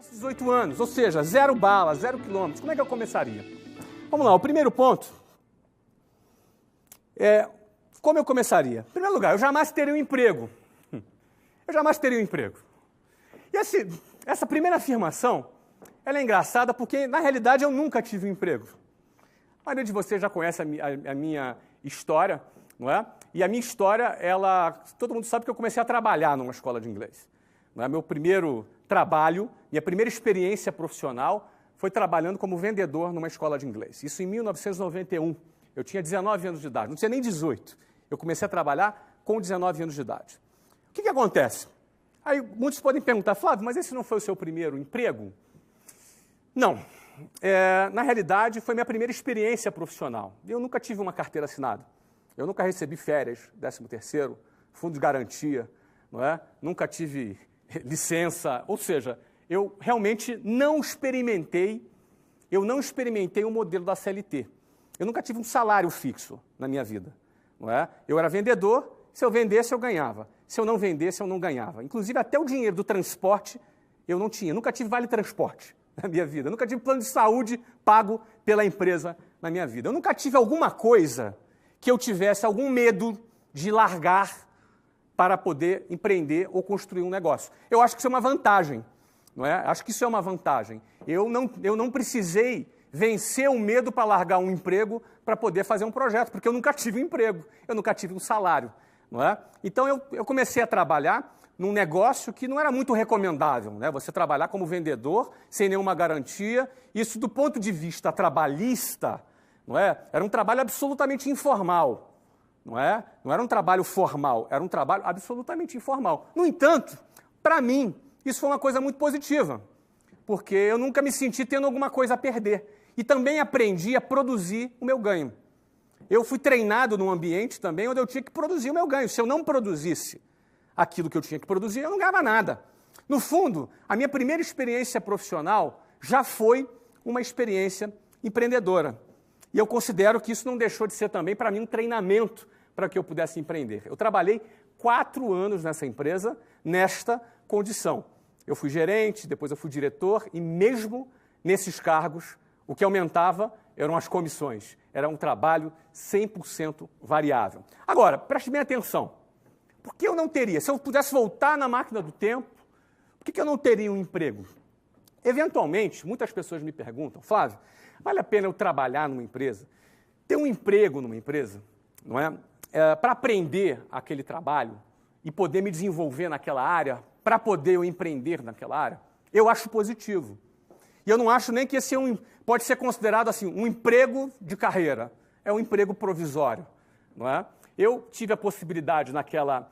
18 anos, ou seja, 0 bala, 0 quilômetros, como é que eu começaria? Vamos lá, o primeiro ponto é como eu começaria. Em primeiro lugar, eu jamais teria um emprego. Eu jamais teria um emprego. E essa primeira afirmação, ela é engraçada porque, na realidade, eu nunca tive um emprego. A maioria de vocês já conhece a minha história, não é? E a minha história, todo mundo sabe que eu comecei a trabalhar numa escola de inglês. Não é? Meu primeiro trabalho, minha primeira experiência profissional foi trabalhando como vendedor numa escola de inglês. Isso em 1991. Eu tinha 19 anos de idade, não tinha nem 18. Eu comecei a trabalhar com 19 anos de idade. O que acontece? Aí muitos podem perguntar, Flávio, mas esse não foi o seu primeiro emprego? Não. Na realidade, foi minha primeira experiência profissional. Eu nunca tive uma carteira assinada. Eu nunca recebi férias, 13º, fundo de garantia, não é? Nunca tive licença, ou seja, eu realmente não experimentei o modelo da CLT. Eu nunca tive um salário fixo na minha vida, não é? Eu era vendedor, se eu vendesse eu ganhava, se eu não vendesse eu não ganhava. Inclusive até o dinheiro do transporte eu não tinha, nunca tive vale transporte na minha vida, eu nunca tive plano de saúde pago pela empresa na minha vida. Eu nunca tive alguma coisa que eu tivesse algum medo de largar para poder empreender ou construir um negócio. Eu acho que isso é uma vantagem, não é? Acho que isso é uma vantagem. Eu não precisei vencer o medo para largar um emprego para poder fazer um projeto, porque eu nunca tive um emprego, eu nunca tive um salário, não é? Então eu comecei a trabalhar num negócio que não era muito recomendável, né? Você trabalhar como vendedor sem nenhuma garantia, isso do ponto de vista trabalhista, não é? Era um trabalho absolutamente informal. Não era um trabalho formal, era um trabalho absolutamente informal. No entanto, para mim, isso foi uma coisa muito positiva, porque eu nunca me senti tendo alguma coisa a perder. E também aprendi a produzir o meu ganho. Eu fui treinado num ambiente também onde eu tinha que produzir o meu ganho. Se eu não produzisse aquilo que eu tinha que produzir, eu não ganhava nada. No fundo, a minha primeira experiência profissional já foi uma experiência empreendedora. E eu considero que isso não deixou de ser também, para mim, um treinamento para que eu pudesse empreender. Eu trabalhei 4 anos nessa empresa, nesta condição. Eu fui gerente, depois eu fui diretor, e mesmo nesses cargos, o que aumentava eram as comissões. Era um trabalho 100% variável. Agora, preste bem atenção. Por que eu não teria? Se eu pudesse voltar na máquina do tempo, por que eu não teria um emprego? Eventualmente, muitas pessoas me perguntam, Flávio, vale a pena eu trabalhar numa empresa, ter um emprego numa empresa, não é? Para aprender aquele trabalho e poder me desenvolver naquela área, para poder eu empreender naquela área, eu acho positivo. E eu não acho nem que esse pode ser considerado assim, um emprego de carreira, é um emprego provisório, não é? Eu tive a possibilidade naquela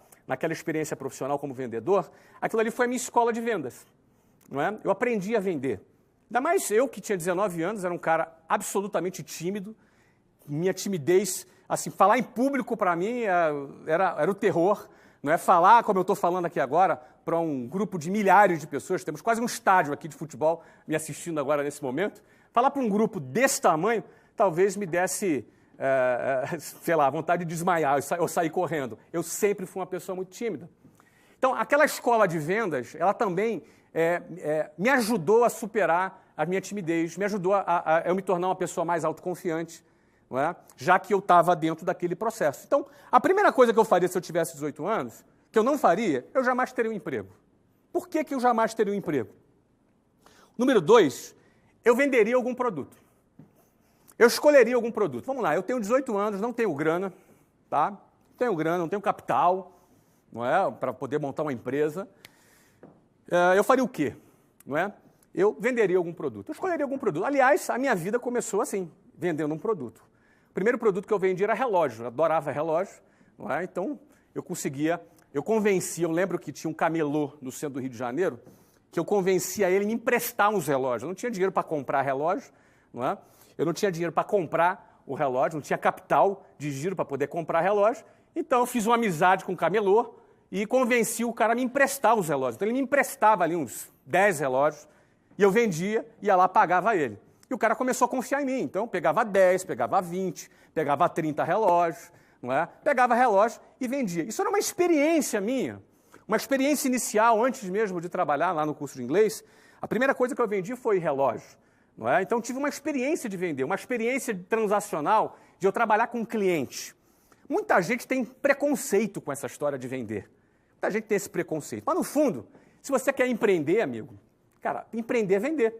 experiência profissional como vendedor, aquilo ali foi a minha escola de vendas, não é? Eu aprendi a vender. Ainda mais eu, que tinha 19 anos, era um cara absolutamente tímido, minha timidez, assim, falar em público para mim era o terror, não é? Falar, como eu estou falando aqui agora, para um grupo de milhares de pessoas, temos quase um estádio aqui de futebol me assistindo agora nesse momento, falar para um grupo desse tamanho, talvez me desse, sei lá, vontade de desmaiar, eu sair correndo. Eu sempre fui uma pessoa muito tímida. Então, aquela escola de vendas, ela também me ajudou a superar a minha timidez, me ajudou a eu me tornar uma pessoa mais autoconfiante, não é? Já que eu estava dentro daquele processo. Então, a primeira coisa que eu faria se eu tivesse 18 anos, que eu não faria, eu jamais teria um emprego. Por que eu jamais teria um emprego? Número 2, eu venderia algum produto. Eu escolheria algum produto. Vamos lá, eu tenho 18 anos, não tenho grana, tá? Não tenho grana, não tenho capital, não é? Para poder montar uma empresa. Eu faria o quê? Não é? Eu venderia algum produto. Eu escolheria algum produto. Aliás, a minha vida começou assim, vendendo um produto. O primeiro produto que eu vendia era relógio. Eu adorava relógio, não é? Então, eu convencia, eu lembro que tinha um camelô no centro do Rio de Janeiro, que eu convencia ele a me emprestar uns relógios. Eu não tinha dinheiro para comprar relógio, não é? Eu não tinha dinheiro para comprar o relógio, não tinha capital de giro para poder comprar relógio. Então, eu fiz uma amizade com o camelô e convenci o cara a me emprestar os relógios. Então, ele me emprestava ali uns 10 relógios e eu vendia, ia lá, pagava ele. E o cara começou a confiar em mim. Então, eu pegava 10, pegava 20, pegava 30 relógios, não é? Pegava relógio e vendia. Isso era uma experiência minha, uma experiência inicial, antes mesmo de trabalhar lá no curso de inglês, A primeira coisa que eu vendi foi relógio. Não é? Então, tive uma experiência de vender, uma experiência transacional de eu trabalhar com cliente. Muita gente tem preconceito com essa história de vender. Muita gente tem esse preconceito. Mas, no fundo, se você quer empreender, amigo, cara, empreender é vender.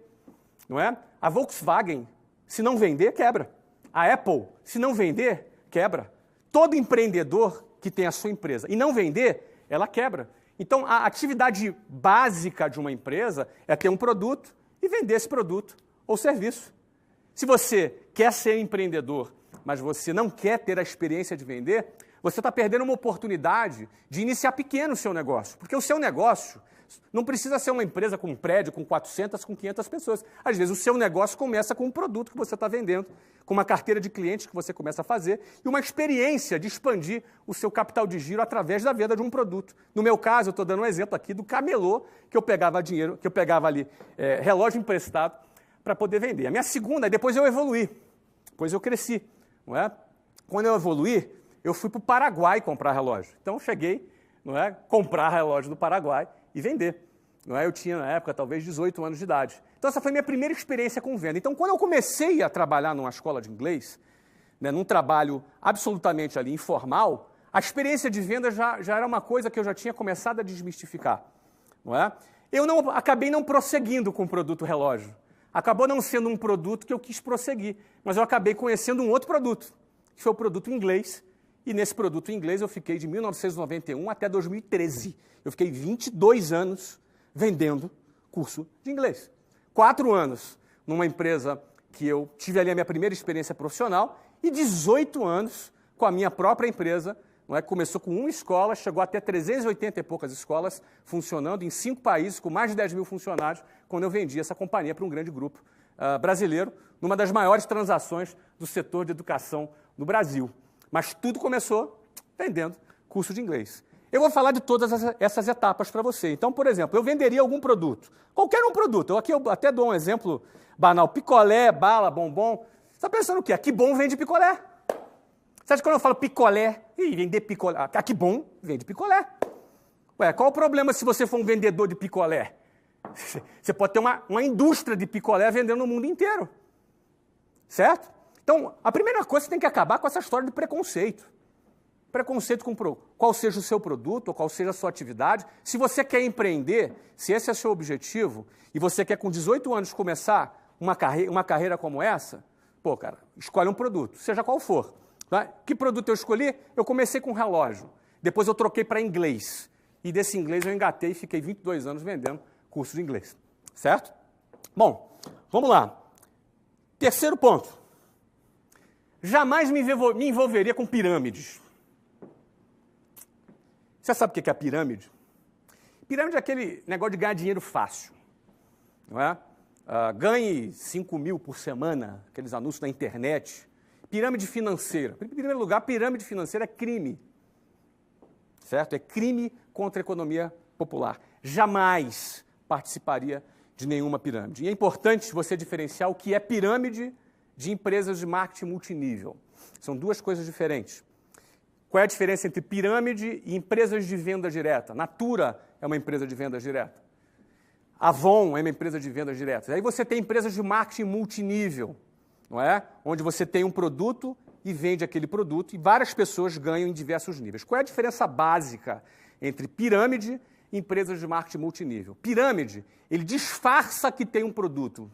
Não é? A Volkswagen, se não vender, quebra. A Apple, se não vender, quebra. Todo empreendedor que tem a sua empresa e não vender, ela quebra. Então, a atividade básica de uma empresa é ter um produto e vender esse produto ou serviço. Se você quer ser empreendedor, mas você não quer ter a experiência de vender, você está perdendo uma oportunidade de iniciar pequeno o seu negócio. Porque o seu negócio não precisa ser uma empresa com um prédio, com 400, com 500 pessoas. Às vezes o seu negócio começa com um produto que você está vendendo, com uma carteira de clientes que você começa a fazer e uma experiência de expandir o seu capital de giro através da venda de um produto. No meu caso, eu estou dando um exemplo aqui do camelô, que eu pegava dinheiro, que eu pegava ali relógio emprestado para poder vender. A minha segunda, depois eu evoluí, depois eu cresci. Não é? Quando eu evoluí, eu fui para o Paraguai comprar relógio. Então eu cheguei, não é, comprar relógio do Paraguai e vender. Não é? Eu tinha, na época, talvez 18 anos de idade. Então, essa foi a minha primeira experiência com venda. Então, quando eu comecei a trabalhar numa escola de inglês, né, num trabalho absolutamente ali informal, a experiência de venda já era uma coisa que eu já tinha começado a desmistificar. Não é? Eu acabei não prosseguindo com o produto relógio. Acabou não sendo um produto que eu quis prosseguir, mas eu acabei conhecendo um outro produto, que foi o produto inglês. E nesse produto inglês eu fiquei de 1991 até 2013. Eu fiquei 22 anos vendendo curso de inglês. 4 anos numa empresa que eu tive ali a minha primeira experiência profissional e 18 anos com a minha própria empresa, não é? Começou com uma escola, chegou até 380 e poucas escolas funcionando em 5 países, com mais de 10 mil funcionários, quando eu vendi essa companhia para um grande grupo brasileiro, numa das maiores transações do setor de educação no Brasil. Mas tudo começou vendendo curso de inglês. Eu vou falar de todas essas etapas para você. Então, por exemplo, eu venderia algum produto, qualquer um produto. Aqui eu até dou um exemplo banal, picolé, bala, bombom. Você está pensando o quê? Que bom vende picolé. Você acha que quando eu falo picolé, vender picolé, que bom vende picolé. Ué, qual o problema se você for um vendedor de picolé? Você pode ter uma indústria de picolé vendendo no mundo inteiro. Certo? Então, a primeira coisa, você tem que acabar com essa história de preconceito. Preconceito com qual seja o seu produto ou qual seja a sua atividade. Se você quer empreender, se esse é o seu objetivo, e você quer com 18 anos começar uma carreira como essa, pô, cara, escolhe um produto, seja qual for. Tá? Que produto eu escolhi? Eu comecei com relógio. Depois eu troquei para inglês. E desse inglês eu engatei e fiquei 22 anos vendendo curso de inglês. Certo? Bom, vamos lá. Terceiro ponto. Jamais me envolveria com pirâmides. Você sabe o que é a pirâmide? Pirâmide é aquele negócio de ganhar dinheiro fácil. Não é? Ganhe 5 mil por semana, aqueles anúncios na internet. Pirâmide financeira. Em primeiro lugar, pirâmide financeira é crime. Certo? É crime contra a economia popular. Jamais participaria de nenhuma pirâmide. E é importante você diferenciar o que é pirâmide de empresas de marketing multinível. São duas coisas diferentes. Qual é a diferença entre pirâmide e empresas de venda direta? Natura é uma empresa de venda direta. Avon é uma empresa de venda direta. Aí você tem empresas de marketing multinível, não é? Onde você tem um produto e vende aquele produto e várias pessoas ganham em diversos níveis. Qual é a diferença básica entre pirâmide e empresas de marketing multinível? Pirâmide, ele disfarça que tem um produto.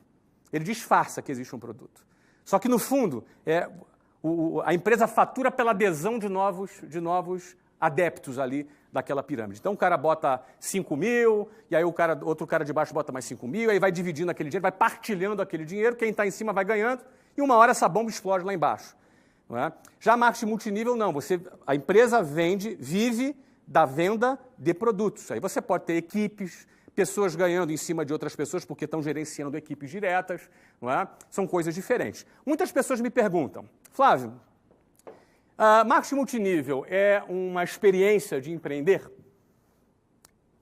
Ele disfarça que existe um produto. Só que, no fundo, a empresa fatura pela adesão de novos adeptos ali daquela pirâmide. Então, o cara bota 5 mil, e aí outro cara de baixo bota mais 5 mil, aí vai dividindo aquele dinheiro, vai partilhando aquele dinheiro, quem está em cima vai ganhando, e uma hora essa bomba explode lá embaixo. Não é? Já marketing multinível, não. A empresa vive da venda de produtos. Aí você pode ter equipes, pessoas ganhando em cima de outras pessoas porque estão gerenciando equipes diretas, não é? São coisas diferentes. Muitas pessoas me perguntam, Flávio, marketing multinível é uma experiência de empreender?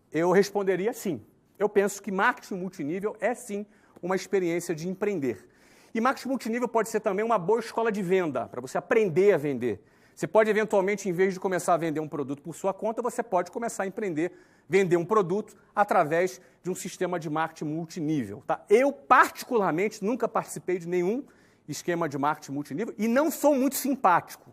Eu responderia sim. Eu penso que marketing multinível é sim uma experiência de empreender. E marketing multinível pode ser também uma boa escola de venda, para você aprender a vender. Você pode, eventualmente, em vez de começar a vender um produto por sua conta, você pode começar a empreender, vender um produto através de um sistema de marketing multinível. Tá? Eu, particularmente, nunca participei de nenhum esquema de marketing multinível e não sou muito simpático,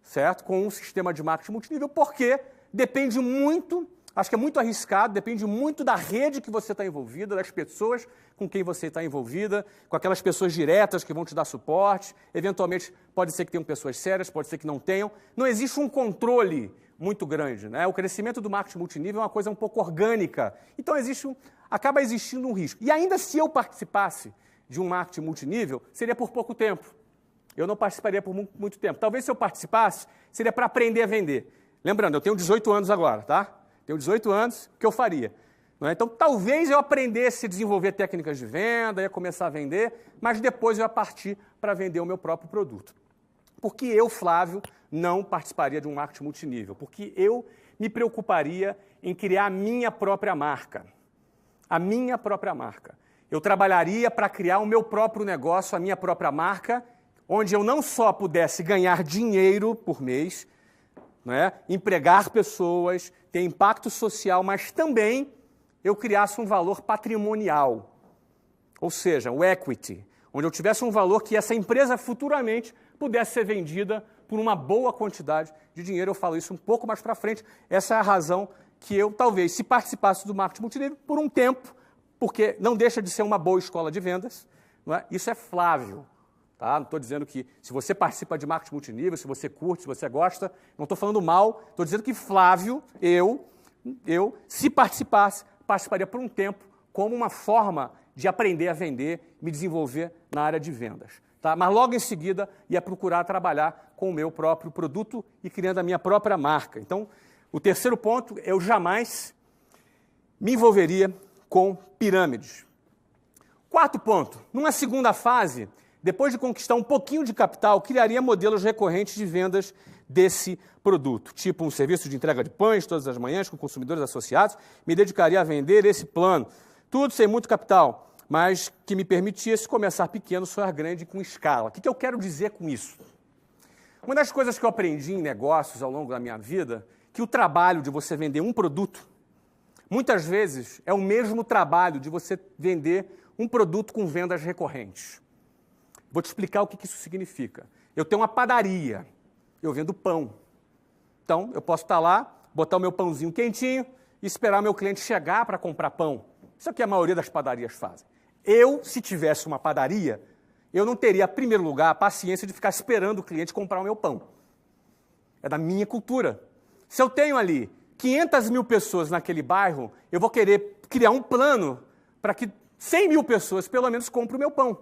certo? Com um sistema de marketing multinível, porque depende muito, acho que é muito arriscado, depende muito da rede que você está envolvida, das pessoas com quem você está envolvida, com aquelas pessoas diretas que vão te dar suporte, eventualmente pode ser que tenham pessoas sérias, pode ser que não tenham. Não existe um controle muito grande, né? O crescimento do marketing multinível é uma coisa um pouco orgânica, então acaba existindo um risco. E ainda se eu participasse de um marketing multinível, seria por pouco tempo. Eu não participaria por muito tempo. Talvez se eu participasse, seria para aprender a vender. Lembrando, eu tenho 18 anos agora, tá? Tenho 18 anos, o que eu faria? Não é? Então, talvez eu aprendesse a desenvolver técnicas de venda, ia começar a vender, mas depois eu ia partir para vender o meu próprio produto. Porque eu, Flávio, não participaria de um marketing multinível, porque eu me preocuparia em criar a minha própria marca. A minha própria marca. Eu trabalharia para criar o meu próprio negócio, a minha própria marca, onde eu não só pudesse ganhar dinheiro por mês, não é? Empregar pessoas, ter impacto social, mas também eu criasse um valor patrimonial, ou seja, o equity, onde eu tivesse um valor que essa empresa futuramente pudesse ser vendida por uma boa quantidade de dinheiro. Eu falo isso um pouco mais para frente. Essa é a razão que eu, talvez, se participasse do marketing multinível por um tempo, porque não deixa de ser uma boa escola de vendas, não é? Isso é Flávio. Tá? Não estou dizendo que se você participa de marketing multinível, se você curte, se você gosta, não estou falando mal, estou dizendo que Flávio, se participaria por um tempo como uma forma de aprender a vender, me desenvolver na área de vendas. Tá? Mas logo em seguida ia procurar trabalhar com o meu próprio produto e criando a minha própria marca. Então, o terceiro ponto, eu jamais me envolveria com pirâmides. Quarto ponto, numa segunda fase, depois de conquistar um pouquinho de capital, criaria modelos recorrentes de vendas desse produto, tipo um serviço de entrega de pães todas as manhãs com consumidores associados, me dedicaria a vender esse plano, tudo sem muito capital, mas que me permitisse começar pequeno, sonhar grande com escala. O que eu quero dizer com isso? Uma das coisas que eu aprendi em negócios ao longo da minha vida, que o trabalho de você vender um produto, muitas vezes é o mesmo trabalho de você vender um produto com vendas recorrentes. Vou te explicar o que isso significa. Eu tenho uma padaria, eu vendo pão. Então, eu posso estar lá, botar o meu pãozinho quentinho e esperar o meu cliente chegar para comprar pão. Isso é o que a maioria das padarias fazem. Eu, se tivesse uma padaria, eu não teria, em primeiro lugar, a paciência de ficar esperando o cliente comprar o meu pão. É da minha cultura. Se eu tenho ali 500 mil pessoas naquele bairro, eu vou querer criar um plano para que 100 mil pessoas, pelo menos, comprem o meu pão.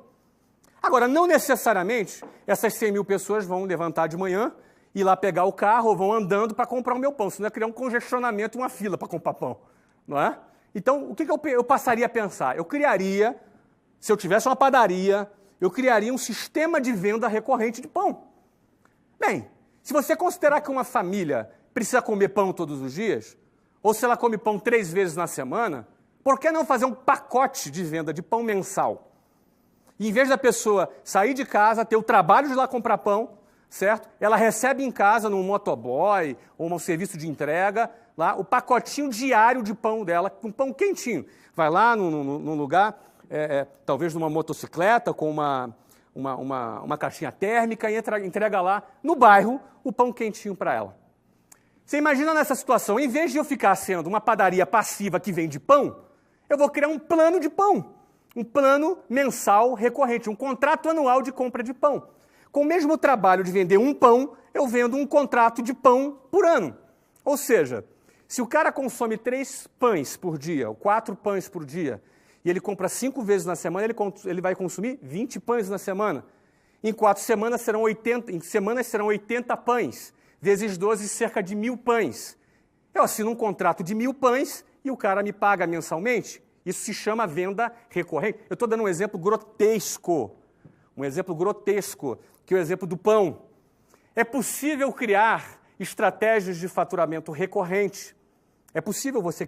Agora, não necessariamente essas 100 mil pessoas vão levantar de manhã, ir lá pegar o carro ou vão andando para comprar o meu pão, senão ia criar um congestionamento e uma fila para comprar pão, não é? Então, o que eu passaria a pensar? Eu criaria, se eu tivesse uma padaria, eu criaria um sistema de venda recorrente de pão. Bem, se você considerar que uma família precisa comer pão todos os dias, ou se ela come pão 3 vezes na semana, por que não fazer um pacote de venda de pão mensal? E, em vez da pessoa sair de casa, ter o trabalho de ir lá comprar pão, certo? Ela recebe em casa, num motoboy ou num serviço de entrega, lá, o pacotinho diário de pão dela, com pão quentinho. Vai lá num lugar, talvez numa motocicleta, com uma caixinha térmica e entrega lá, no bairro, o pão quentinho para ela. Você imagina nessa situação, em vez de eu ficar sendo uma padaria passiva que vende pão, eu vou criar um plano de pão. Um plano mensal recorrente, um contrato anual de compra de pão. Com o mesmo trabalho de vender um pão, eu vendo um contrato de pão por ano. Ou seja, se o cara consome 3 pães por dia, ou 4 pães por dia, e ele compra 5 vezes na semana, ele vai consumir 20 pães na semana. Em 4 semanas serão 80 pães, vezes 12, cerca de 1.000 pães. Eu assino um contrato de 1.000 pães e o cara me paga mensalmente. Isso se chama venda recorrente. Eu estou dando um exemplo grotesco, que é o exemplo do pão. É possível criar estratégias de faturamento recorrente. É possível você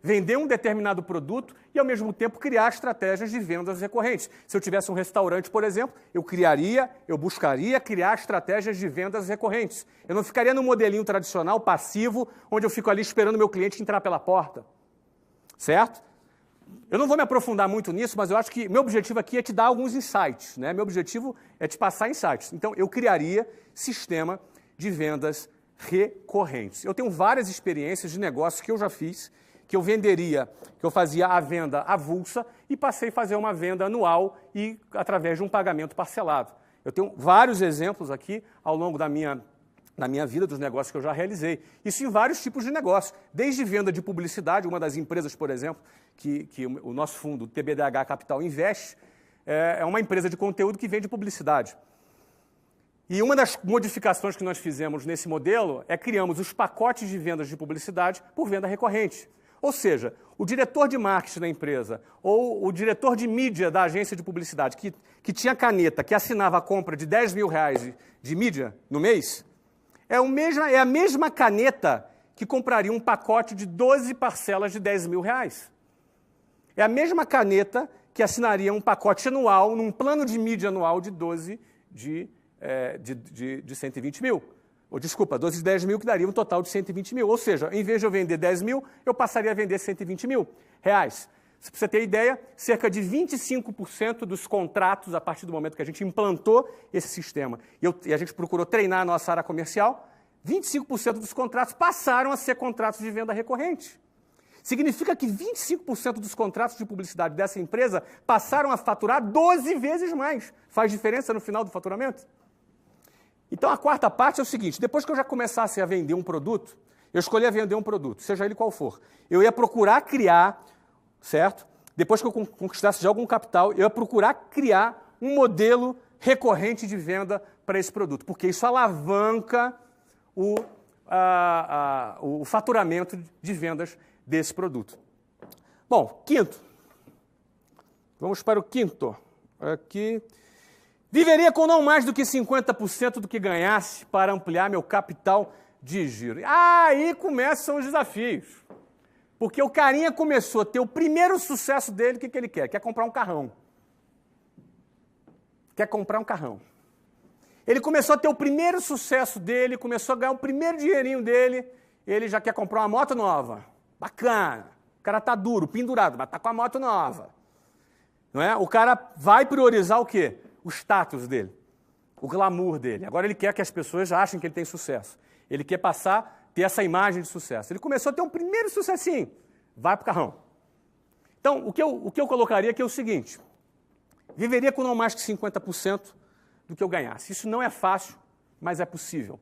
vender um determinado produto e, ao mesmo tempo, criar estratégias de vendas recorrentes. Se eu tivesse um restaurante, por exemplo, eu buscaria criar estratégias de vendas recorrentes. Eu não ficaria no modelinho tradicional, passivo, onde eu fico ali esperando o meu cliente entrar pela porta. Certo? Eu não vou me aprofundar muito nisso, mas eu acho que meu objetivo aqui é te dar alguns insights, né? Meu objetivo é te passar insights. Então, eu criaria sistema de vendas recorrentes. Eu tenho várias experiências de negócios que eu já fiz, que eu fazia a venda avulsa e passei a fazer uma venda anual e através de um pagamento parcelado. Eu tenho vários exemplos aqui ao longo da minha vida, dos negócios que eu já realizei. Isso em vários tipos de negócios, desde venda de publicidade, uma das empresas, por exemplo, que o nosso fundo, o TBDH Capital, investe, é uma empresa de conteúdo que vende publicidade. E uma das modificações que nós fizemos nesse modelo é criamos os pacotes de vendas de publicidade por venda recorrente. Ou seja, o diretor de marketing da empresa ou o diretor de mídia da agência de publicidade que tinha caneta, que assinava a compra de R$10 mil de mídia no mês, é a mesma caneta que compraria um pacote de 12 parcelas de R$10 mil. É a mesma caneta que assinaria um pacote anual, num plano de mídia anual de 12 de 120 mil. Ou, desculpa, 12 de 10 mil, que daria um total de 120 mil. Ou seja, em vez de eu vender 10 mil, eu passaria a vender 120 mil reais. Para você ter ideia, cerca de 25% dos contratos, a partir do momento que a gente implantou esse sistema, e a gente procurou treinar a nossa área comercial, 25% dos contratos passaram a ser contratos de venda recorrente. Significa que 25% dos contratos de publicidade dessa empresa passaram a faturar 12 vezes mais. Faz diferença no final do faturamento? Então, a quarta parte é o seguinte: depois que eu já começasse a vender um produto, eu escolhia vender um produto, seja ele qual for. Eu ia procurar criar, certo? Depois que eu conquistasse já algum capital, eu ia procurar criar um modelo recorrente de venda para esse produto, porque isso alavanca o faturamento de vendas desse produto. Bom, quinto. Vamos para o quinto. Aqui. Viveria com não mais do que 50% do que ganhasse para ampliar meu capital de giro. Aí começam os desafios. Porque o carinha começou a ter o primeiro sucesso dele, o que ele quer? Quer comprar um carrão. Quer comprar um carrão. Ele começou a ter o primeiro sucesso dele, começou a ganhar o primeiro dinheirinho dele, ele já quer comprar uma moto nova. Bacana. O cara está duro, pendurado, mas está com a moto nova. Não é? O cara vai priorizar o quê? O status dele, o glamour dele. Agora ele quer que as pessoas achem que ele tem sucesso. Ele quer ter essa imagem de sucesso. Ele começou a ter um primeiro sucessinho. Vai para o carrão. Então, o que eu colocaria aqui é o seguinte: viveria com não mais que 50% do que eu ganhasse. Isso não é fácil, mas é possível.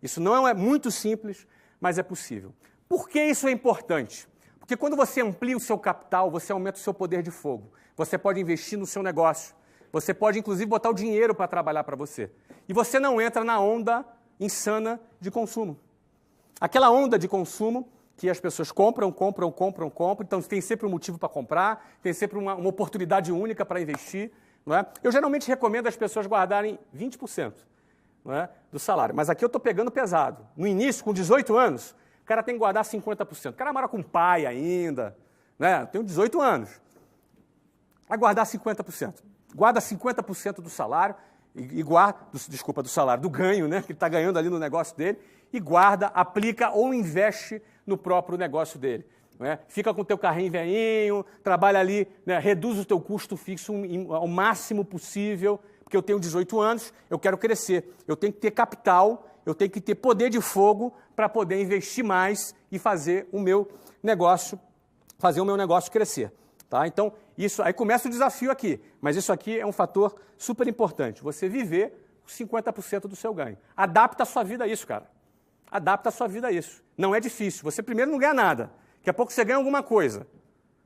Isso não é muito simples, mas é possível. Por que isso é importante? Porque quando você amplia o seu capital, você aumenta o seu poder de fogo. Você pode investir no seu negócio. Você pode, inclusive, botar o dinheiro para trabalhar para você. E você não entra na onda insana de consumo. Aquela onda de consumo que as pessoas compram. Então, tem sempre um motivo para comprar, tem sempre uma oportunidade única para investir. Não é? Eu geralmente recomendo as pessoas guardarem 20%, não é, do salário. Mas aqui eu estou pegando pesado. No início, com 18 anos, o cara tem que guardar 50%. O cara mora com o pai ainda. Né? Tem 18 anos. Vai guardar 50%. Guarda 50% do salário, do salário, do ganho, né, que ele está ganhando ali no negócio dele, e guarda, aplica ou investe no próprio negócio dele. Né? Fica com o teu carrinho velhinho, trabalha ali, né, reduz o teu custo fixo ao máximo possível, porque eu tenho 18 anos, eu quero crescer, eu tenho que ter capital, eu tenho que ter poder de fogo para poder investir mais e fazer o meu negócio crescer. Tá? Então, isso aí começa o desafio aqui, mas isso aqui é um fator super importante. Você viver 50% do seu ganho. Adapta a sua vida a isso, cara. Adapta a sua vida a isso. Não é difícil. Você primeiro não ganha nada. Daqui a pouco você ganha alguma coisa.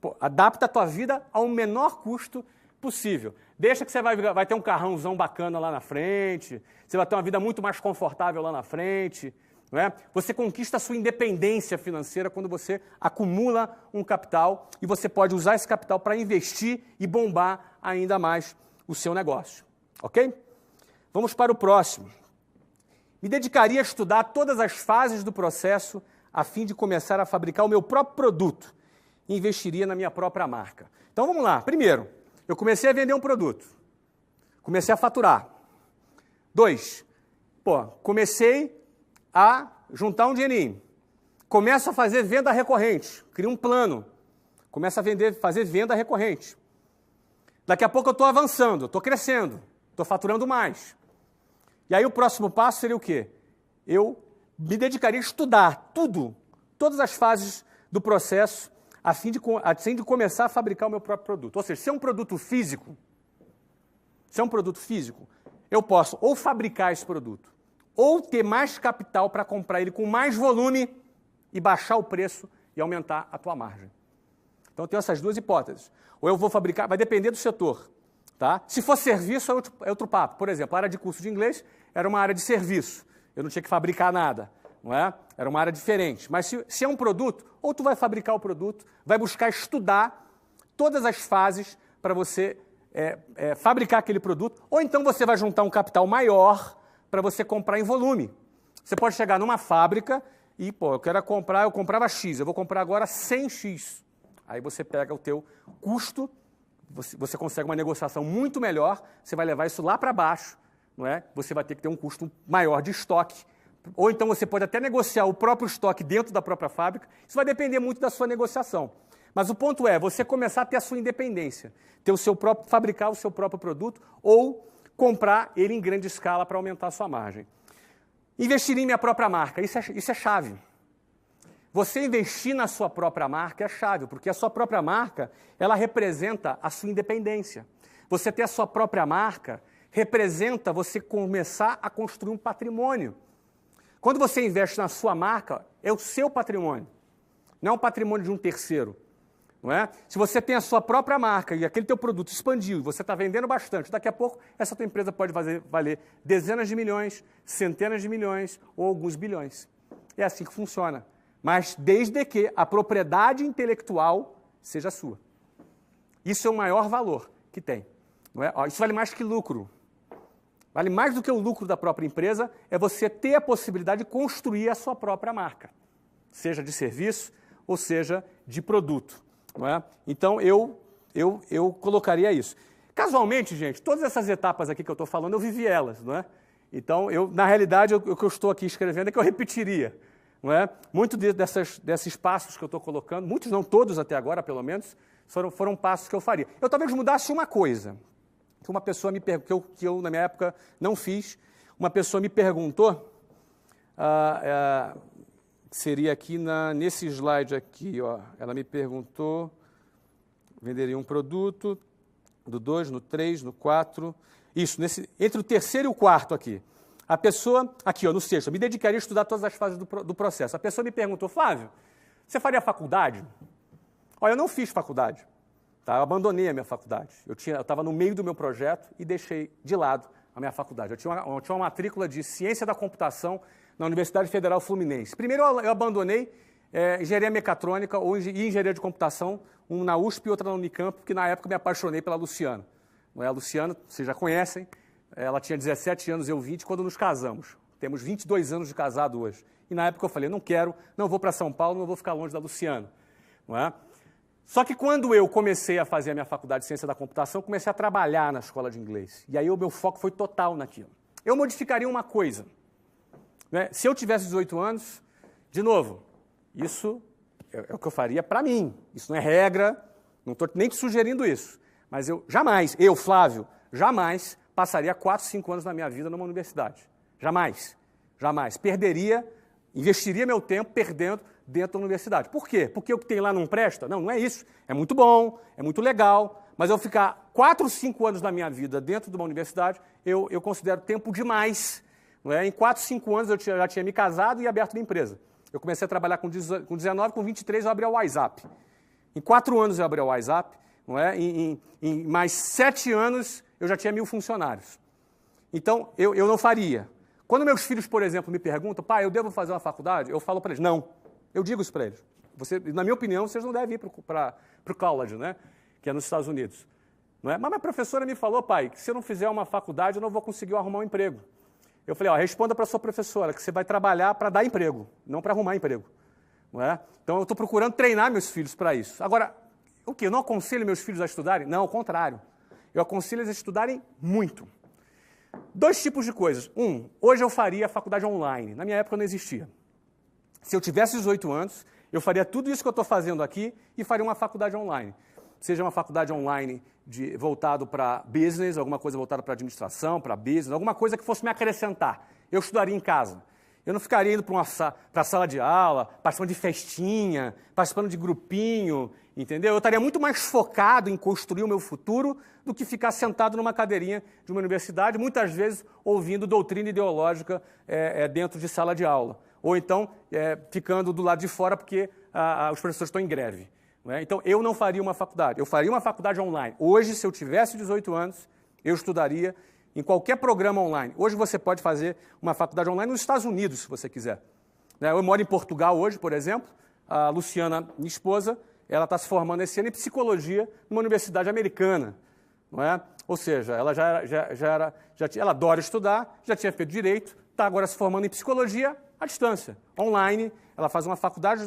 Pô, adapta a tua vida ao menor custo possível. Deixa que você vai ter um carrãozão bacana lá na frente, você vai ter uma vida muito mais confortável lá na frente. Não é? Você conquista a sua independência financeira quando você acumula um capital e você pode usar esse capital para investir e bombar ainda mais o seu negócio. Ok? Vamos para o próximo. Me dedicaria a estudar todas as fases do processo a fim de começar a fabricar o meu próprio produto. Investiria na minha própria marca. Então vamos lá. Primeiro, eu comecei a vender um produto. Comecei a faturar. 2, comecei a juntar um dinheirinho. Começo a fazer venda recorrente. Crio um plano. Começo a fazer venda recorrente. Daqui a pouco eu estou avançando, estou crescendo, estou faturando mais. E aí o próximo passo seria o quê? Eu me dedicaria a estudar todas as fases do processo, a fim de começar a fabricar o meu próprio produto. Ou seja, se é um produto físico, eu posso ou fabricar esse produto, ou ter mais capital para comprar ele com mais volume e baixar o preço e aumentar a tua margem. Então, eu tenho essas duas hipóteses. Ou eu vou fabricar, vai depender do setor. Tá? Se for serviço, é outro papo. Por exemplo, a área de curso de inglês era uma área de serviço. Eu não tinha que fabricar nada. Não é? Era uma área diferente. Mas se é um produto, ou tu vai fabricar o produto, vai buscar estudar todas as fases para você fabricar aquele produto, ou então você vai juntar um capital maior para você comprar em volume. Você pode chegar numa fábrica e, eu comprava X, eu vou comprar agora 100X. Aí você pega o teu custo, você consegue uma negociação muito melhor, você vai levar isso lá para baixo, não é? Você vai ter que ter um custo maior de estoque, ou então você pode até negociar o próprio estoque dentro da própria fábrica, isso vai depender muito da sua negociação. Mas o ponto é você começar a ter a sua independência, fabricar o seu próprio produto ou comprar ele em grande escala para aumentar a sua margem. Investir em minha própria marca, isso é chave. Você investir na sua própria marca é chave, porque a sua própria marca, ela representa a sua independência. Você ter a sua própria marca representa você começar a construir um patrimônio. Quando você investe na sua marca, é o seu patrimônio, não é um patrimônio de um terceiro. Não é? Se você tem a sua própria marca e aquele teu produto expandiu e você está vendendo bastante, daqui a pouco essa tua empresa pode valer dezenas de milhões, centenas de milhões ou alguns bilhões. É assim que funciona. Mas desde que a propriedade intelectual seja sua. Isso é o maior valor que tem. Não é? Isso vale mais que lucro. Vale mais do que o lucro da própria empresa, é você ter a possibilidade de construir a sua própria marca. Seja de serviço ou seja de produto. Não é? Então, eu colocaria isso. Casualmente, gente, todas essas etapas aqui que eu estou falando, eu vivi elas. Não é? Então, na realidade, o que eu estou aqui escrevendo é que eu repetiria. Não é? Muitos desses passos que eu estou colocando, muitos não, todos até agora, pelo menos, foram passos que eu faria. Eu talvez mudasse uma coisa, que uma pessoa me perguntou, que eu, na minha época, não fiz. Uma pessoa me perguntou, seria aqui nesse slide aqui, ó, ela me perguntou, venderia um produto, do 2, no 3, no 4, isso, entre o terceiro e o quarto aqui. A pessoa, aqui ó, no sexto, me dedicaria a estudar todas as fases do processo. A pessoa me perguntou, Flávio, você faria faculdade? Olha, eu não fiz faculdade, tá? Eu abandonei a minha faculdade. Eu estava no meio do meu projeto e deixei de lado a minha faculdade. Eu tinha uma matrícula de Ciência da Computação na Universidade Federal Fluminense. Primeiro eu abandonei Engenharia Mecatrônica e Engenharia de Computação, um na USP e outra na Unicamp, porque na época me apaixonei pela Luciana. Não é? A Luciana, vocês já conhecem, ela tinha 17 anos, eu 20, quando nos casamos. Temos 22 anos de casado hoje. E na época eu falei, não vou para São Paulo, não vou ficar longe da Luciana. Não é? Só que quando eu comecei a fazer a minha faculdade de Ciência da Computação, comecei a trabalhar na escola de inglês. E aí o meu foco foi total naquilo. Eu modificaria uma coisa. Né? Se eu tivesse 18 anos, de novo, isso é o que eu faria para mim. Isso não é regra, não estou nem te sugerindo isso. Mas eu, Flávio, jamais passaria 4, 5 anos da minha vida numa universidade. Jamais. Investiria meu tempo perdendo dentro da universidade. Por quê? Porque o que tem lá não presta? Não é isso. É muito bom, é muito legal, mas eu ficar 4, 5 anos da minha vida dentro de uma universidade, eu considero tempo demais. Não é? Em 4, 5 anos eu já tinha me casado e aberto minha empresa. Eu comecei a trabalhar com 19, com 23 eu abri o WhatsApp. Em 4 anos eu abri o WhatsApp, não é? Em mais 7 anos eu já tinha 1.000 funcionários. Então, eu não faria. Quando meus filhos, por exemplo, me perguntam, pai, eu devo fazer uma faculdade? Eu falo para eles, não. Eu digo isso para eles. Na minha opinião, vocês não devem ir para o college, né? Que é nos Estados Unidos. Não é? Mas minha professora me falou, pai, que se eu não fizer uma faculdade, eu não vou conseguir arrumar um emprego. Eu falei, responda para a sua professora que você vai trabalhar para dar emprego, não para arrumar emprego. não é? Então, eu estou procurando treinar meus filhos para isso. Agora, o quê? Eu não aconselho meus filhos a estudarem? Não, ao contrário. Eu aconselho eles a estudarem muito. 2 tipos de coisas. Hoje eu faria a faculdade online. Na minha época não existia. Se eu tivesse 18 anos, eu faria tudo isso que eu estou fazendo aqui e faria uma faculdade online. Seja uma faculdade online voltado para business, alguma coisa voltada para administração, para business, alguma coisa que fosse me acrescentar. Eu estudaria em casa. Eu não ficaria indo para a sala de aula, participando de festinha, participando de grupinho, entendeu? Eu estaria muito mais focado em construir o meu futuro do que ficar sentado numa cadeirinha de uma universidade, muitas vezes ouvindo doutrina ideológica dentro de sala de aula. Ou então ficando do lado de fora porque os professores estão em greve. Não é? Então, eu não faria uma faculdade. Eu faria uma faculdade online. Hoje, se eu tivesse 18 anos, eu estudaria em qualquer programa online. Hoje você pode fazer uma faculdade online nos Estados Unidos, se você quiser. Eu moro em Portugal hoje, por exemplo. A Luciana, minha esposa, ela está se formando esse ano em psicologia numa universidade americana. Não é? Ou seja, ela ela adora estudar, já tinha feito direito, está agora se formando em psicologia à distância, online. Ela faz uma faculdade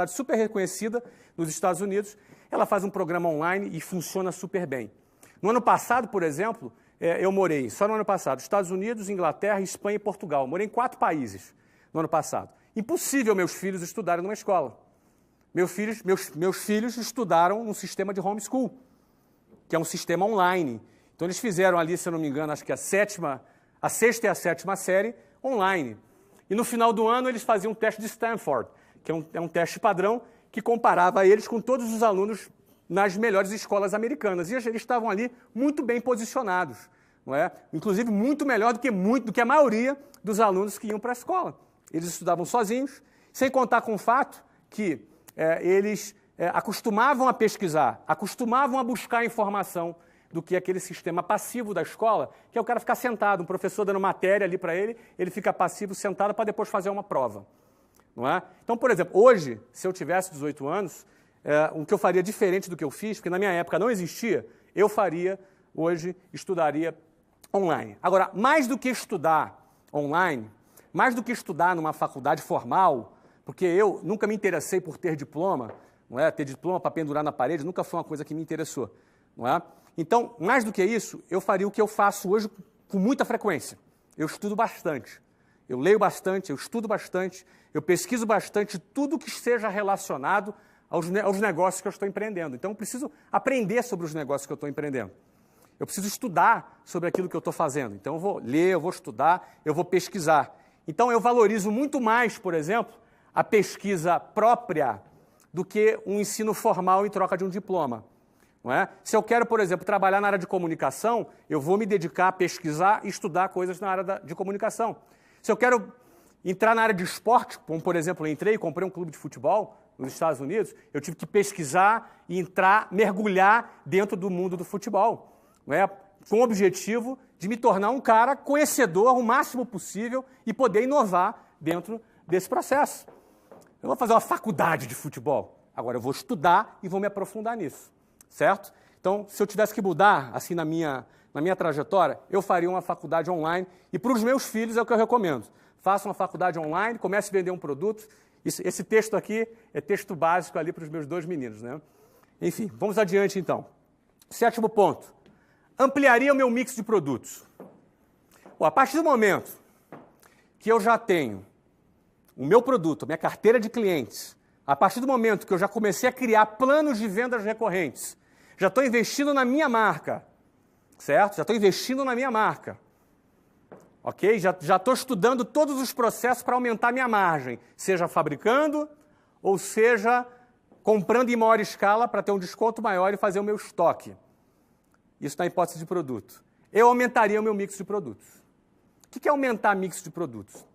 super reconhecida nos Estados Unidos. Ela faz um programa online e funciona super bem. No ano passado, por exemplo, eu morei, só no ano passado, Estados Unidos, Inglaterra, Espanha e Portugal. Morei em 4 países no ano passado. Impossível meus filhos estudarem numa escola. Meus filhos estudaram num sistema de homeschool, que é um sistema online. Então eles fizeram ali, se eu não me engano, acho que a 6ª e a 7ª série online. E no final do ano eles faziam um teste de Stanford, que é um teste padrão que comparava eles com todos os alunos nas melhores escolas americanas. E eles estavam ali muito bem posicionados, não é? Inclusive muito melhor do que a maioria dos alunos que iam para a escola. Eles estudavam sozinhos, sem contar com o fato que eles acostumavam a pesquisar, acostumavam a buscar informação do que aquele sistema passivo da escola, que é o cara ficar sentado, um professor dando matéria ali para ele, ele fica passivo sentado para depois fazer uma prova. Não é? Então, por exemplo, hoje, se eu tivesse 18 anos, o que eu faria diferente do que eu fiz, porque na minha época não existia, eu faria, hoje, estudaria online. Agora, mais do que estudar online, mais do que estudar numa faculdade formal, porque eu nunca me interessei por ter diploma, não é? Ter diploma para pendurar na parede nunca foi uma coisa que me interessou. Não é? Então, mais do que isso, eu faria o que eu faço hoje com muita frequência. Eu estudo bastante, eu leio bastante, eu estudo bastante, eu pesquiso bastante tudo que seja relacionado aos negócios que eu estou empreendendo. Então, eu preciso aprender sobre os negócios que eu estou empreendendo. Eu preciso estudar sobre aquilo que eu estou fazendo. Então, eu vou ler, eu vou estudar, eu vou pesquisar. Então, eu valorizo muito mais, por exemplo, a pesquisa própria do que um ensino formal em troca de um diploma. Não é? Se eu quero, por exemplo, trabalhar na área de comunicação, eu vou me dedicar a pesquisar e estudar coisas na área de comunicação. Se eu quero entrar na área de esporte, como, por exemplo, eu entrei e comprei um clube de futebol nos Estados Unidos, eu tive que pesquisar e entrar, mergulhar dentro do mundo do futebol, não é? Com o objetivo de me tornar um cara conhecedor o máximo possível e poder inovar dentro desse processo. Eu vou fazer uma faculdade de futebol. Agora, eu vou estudar e vou me aprofundar nisso. Certo? Então, se eu tivesse que mudar, assim, na minha trajetória, eu faria uma faculdade online. E para os meus filhos é o que eu recomendo. Faça uma faculdade online, comece a vender um produto. Esse texto aqui é texto básico ali para os meus 2 meninos, né? Enfim, vamos adiante, então. 7º ponto. Ampliaria o meu mix de produtos. Bom, a partir do momento que eu já tenho o meu produto, a minha carteira de clientes, a partir do momento que eu já comecei a criar planos de vendas recorrentes, já estou investindo na minha marca, certo? Já estou investindo na minha marca, ok? Já estou estudando todos os processos para aumentar a minha margem, seja fabricando ou seja comprando em maior escala para ter um desconto maior e fazer o meu estoque. Isso na hipótese de produto. Eu aumentaria o meu mix de produtos. O que é aumentar mix de produtos?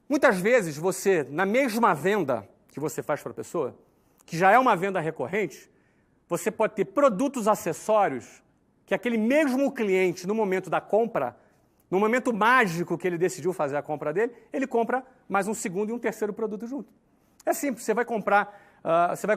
Muitas vezes você, na mesma venda que você faz para a pessoa, que já é uma venda recorrente, você pode ter produtos acessórios que aquele mesmo cliente, no momento da compra, no momento mágico que ele decidiu fazer a compra dele, ele compra mais um segundo e um terceiro produto junto. É simples, você vai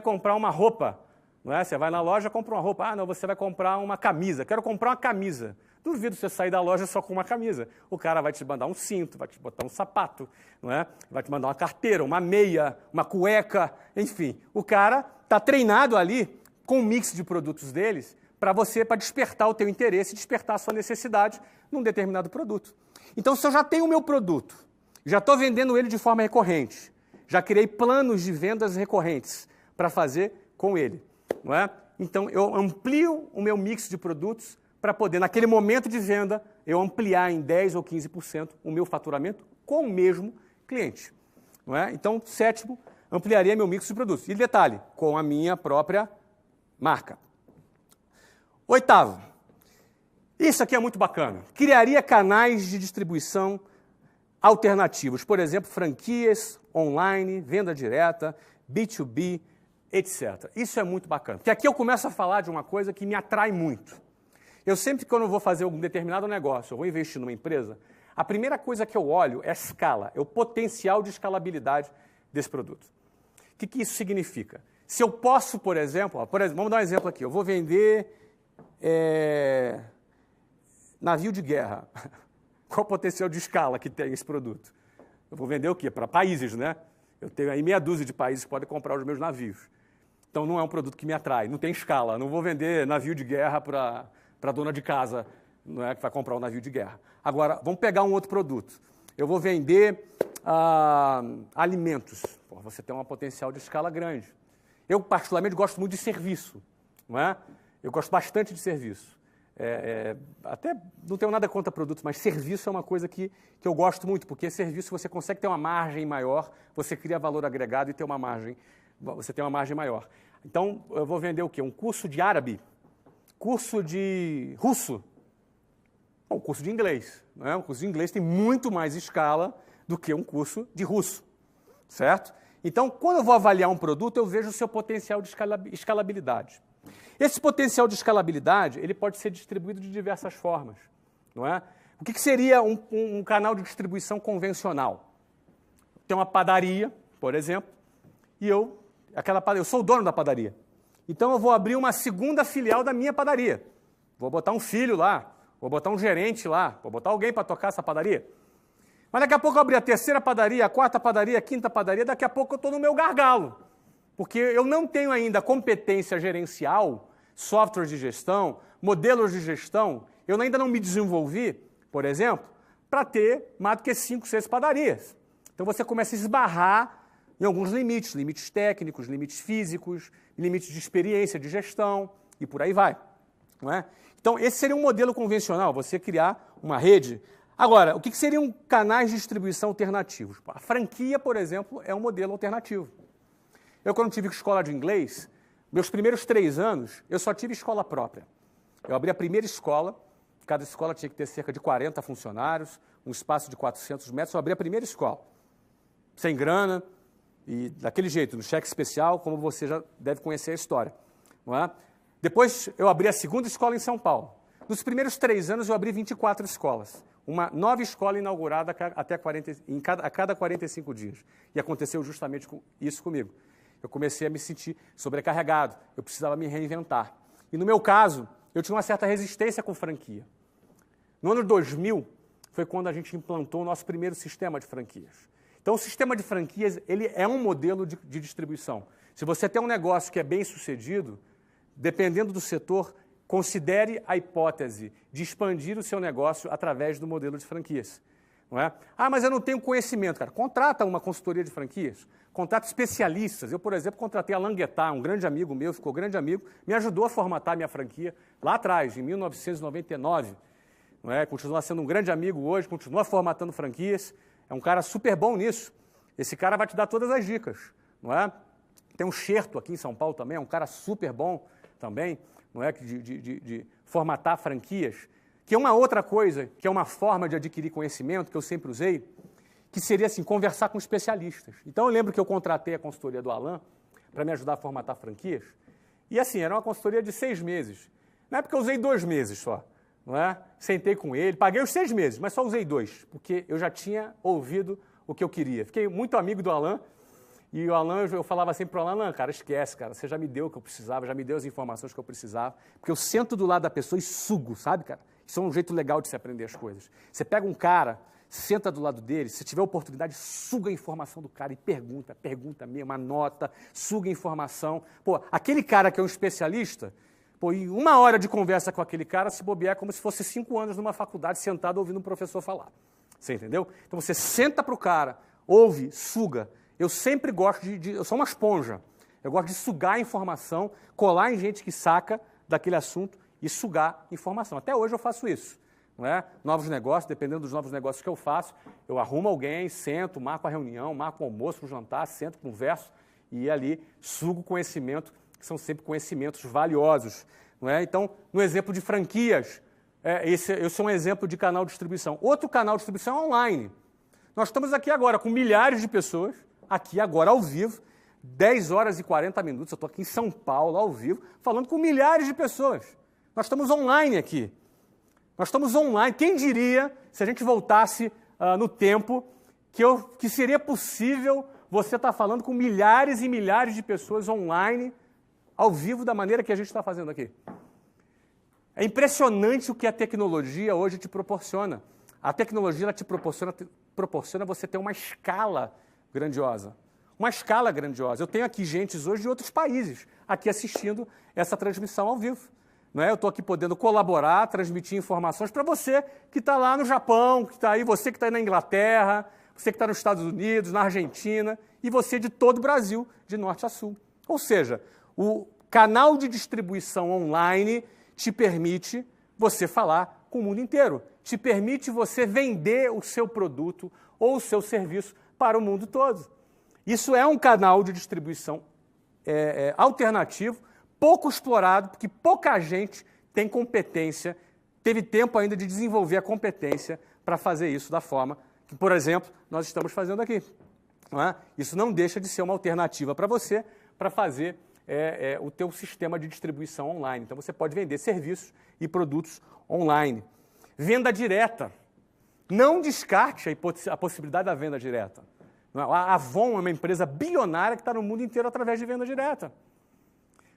comprar uma roupa Não é? Você vai na loja, compra uma roupa. Ah, não, você vai comprar uma camisa. Quero comprar uma camisa. Duvido você sair da loja só com uma camisa. O cara vai te mandar um cinto, vai te botar um sapato, não é? Vai te mandar uma carteira, uma meia, uma cueca, enfim. O cara está treinado ali com um mix de produtos deles para despertar o teu interesse, despertar a sua necessidade num determinado produto. Então, se eu já tenho o meu produto, já estou vendendo ele de forma recorrente, já criei planos de vendas recorrentes para fazer com ele, não é? Então, eu amplio o meu mix de produtos para poder, naquele momento de venda, eu ampliar em 10% ou 15% o meu faturamento com o mesmo cliente. Não é? Então, sétimo, ampliaria meu mix de produtos. E detalhe, com a minha própria marca. Oitavo, isso aqui é muito bacana. Criaria canais de distribuição alternativos. Por exemplo, franquias online, venda direta, B2B, etc. Isso é muito bacana. Porque aqui eu começo a falar de uma coisa que me atrai muito. Eu sempre, quando eu vou fazer algum determinado negócio, eu vou investir numa empresa, a primeira coisa que eu olho é a escala, é o potencial de escalabilidade desse produto. O que isso significa? Se eu posso, por exemplo, vamos dar um exemplo aqui, eu vou vender navio de guerra. Qual o potencial de escala que tem esse produto? Eu vou vender o quê? Para países, né? Eu tenho aí meia dúzia de países que podem comprar os meus navios. Então não é um produto que me atrai, não tem escala, não vou vender navio de guerra para a dona de casa, não é, que vai comprar um navio de guerra. Agora, vamos pegar um outro produto. Eu vou vender alimentos. Pô, você tem um potencial de escala grande. Eu, particularmente, gosto muito de serviço. Não é? Eu gosto bastante de serviço. Até não tenho nada contra produtos, mas serviço é uma coisa que eu gosto muito, porque serviço você consegue ter uma margem maior, você cria valor agregado e você tem uma margem maior. Então, eu vou vender o quê? Um curso de árabe? Curso de russo? Um curso de inglês. Não é? Um curso de inglês tem muito mais escala do que um curso de russo, certo? Então, quando eu vou avaliar um produto, eu vejo o seu potencial de escalabilidade. Esse potencial de escalabilidade, ele pode ser distribuído de diversas formas, não é? O que seria um canal de distribuição convencional? Tem uma padaria, por exemplo, e eu sou o dono da padaria. Então, eu vou abrir uma segunda filial da minha padaria. Vou botar um filho lá, vou botar um gerente lá, vou botar alguém para tocar essa padaria. Mas daqui a pouco eu abri a terceira padaria, a quarta padaria, a quinta padaria, daqui a pouco eu estou no meu gargalo. Porque eu não tenho ainda competência gerencial, software de gestão, modelos de gestão, eu ainda não me desenvolvi, por exemplo, para ter mais do que 5, 6 padarias. Então você começa a esbarrar em alguns limites, limites técnicos, limites físicos, limites de experiência, de gestão, e por aí vai. Não é? Então esse seria um modelo convencional, você criar uma rede. Agora, o que seriam canais de distribuição alternativos? A franquia, por exemplo, é um modelo alternativo. Eu, quando tive escola de inglês, meus primeiros 3 anos, eu só tive escola própria. Eu abri a primeira escola, cada escola tinha que ter cerca de 40 funcionários, um espaço de 400 metros, eu abri a primeira escola. Sem grana e daquele jeito, no cheque especial, como você já deve conhecer a história. Não é? Depois, eu abri a segunda escola em São Paulo. Nos primeiros 3 anos, eu abri 24 escolas. Uma nova escola inaugurada a cada 45 dias. E aconteceu justamente isso comigo. Eu comecei a me sentir sobrecarregado, eu precisava me reinventar. E no meu caso, eu tinha uma certa resistência com franquia. No ano 2000, foi quando a gente implantou o nosso primeiro sistema de franquias. Então, o sistema de franquias, ele é um modelo de distribuição. Se você tem um negócio que é bem sucedido, dependendo do setor, considere a hipótese de expandir o seu negócio através do modelo de franquias. Não é? Ah, mas eu não tenho conhecimento, cara. Contrata uma consultoria de franquias, contrata especialistas. Eu, por exemplo, contratei a Languetar, um grande amigo meu, ficou grande amigo, me ajudou a formatar minha franquia lá atrás, em 1999. Não é? Continua sendo um grande amigo hoje, continua formatando franquias. É um cara super bom nisso. Esse cara vai te dar todas as dicas. Não é? Tem um Xerto aqui em São Paulo também, é um cara super bom também, não é? De formatar franquias. Que é uma outra coisa, que é uma forma de adquirir conhecimento que eu sempre usei, que seria assim, conversar com especialistas. Então eu lembro que eu contratei a consultoria do Alan para me ajudar a formatar franquias, e assim, era uma consultoria de 6 meses. Na época eu usei 2 meses só, não é? Sentei com ele, paguei os 6 meses, mas só usei 2, porque eu já tinha ouvido o que eu queria. Fiquei muito amigo do Alan, E o Alan, eu falava sempre para o Alan, cara, esquece, cara, você já me deu o que eu precisava, já me deu as informações que eu precisava, porque eu sento do lado da pessoa e sugo, sabe, cara? Isso é um jeito legal de se aprender as coisas. Você pega um cara, senta do lado dele, se tiver oportunidade, suga a informação do cara e pergunta mesmo, anota, suga a informação. Pô, aquele cara que é um especialista, pô, em 1 hora de conversa com aquele cara, se bobear, é como se fosse 5 anos numa faculdade sentado ouvindo um professor falar. Você entendeu? Então você senta para o cara, ouve, suga. Eu sempre gosto eu sou uma esponja. Eu gosto de sugar a informação, colar em gente que saca daquele assunto e sugar informação. Até hoje eu faço isso. Não é? Novos negócios, dependendo dos novos negócios que eu faço, eu arrumo alguém, sento, marco a reunião, marco o almoço, o jantar, sento, converso e ali sugo conhecimento, que são sempre conhecimentos valiosos. Não é? Então, no exemplo de franquias, esse é um exemplo de canal de distribuição. Outro canal de distribuição é online. Nós estamos aqui agora com milhares de pessoas, aqui agora ao vivo, 10 horas e 40 minutos, eu estou aqui em São Paulo, ao vivo, falando com milhares de pessoas. Nós estamos online aqui. Nós estamos online. Quem diria, se a gente voltasse no tempo, que seria possível você estar falando com milhares e milhares de pessoas online, ao vivo, da maneira que a gente está fazendo aqui. É impressionante o que a tecnologia hoje te proporciona. A tecnologia ela te proporciona você ter uma escala grandiosa. Uma escala grandiosa. Eu tenho aqui gente hoje de outros países aqui assistindo essa transmissão ao vivo. Não é? Eu estou aqui podendo colaborar, transmitir informações para você que está lá no Japão, que está aí, você que está aí na Inglaterra, você que está nos Estados Unidos, na Argentina, e você de todo o Brasil, de norte a sul. Ou seja, o canal de distribuição online te permite você falar com o mundo inteiro, te permite você vender o seu produto ou o seu serviço para o mundo todo. Isso é um canal de distribuição alternativo, pouco explorado, porque pouca gente tem competência, teve tempo ainda de desenvolver a competência para fazer isso da forma que, por exemplo, nós estamos fazendo aqui. Não é? Isso não deixa de ser uma alternativa para você, para fazer o teu sistema de distribuição online. Então, você pode vender serviços e produtos online. Venda direta. Não descarte a possibilidade da venda direta. A Avon é uma empresa bilionária que está no mundo inteiro através de venda direta.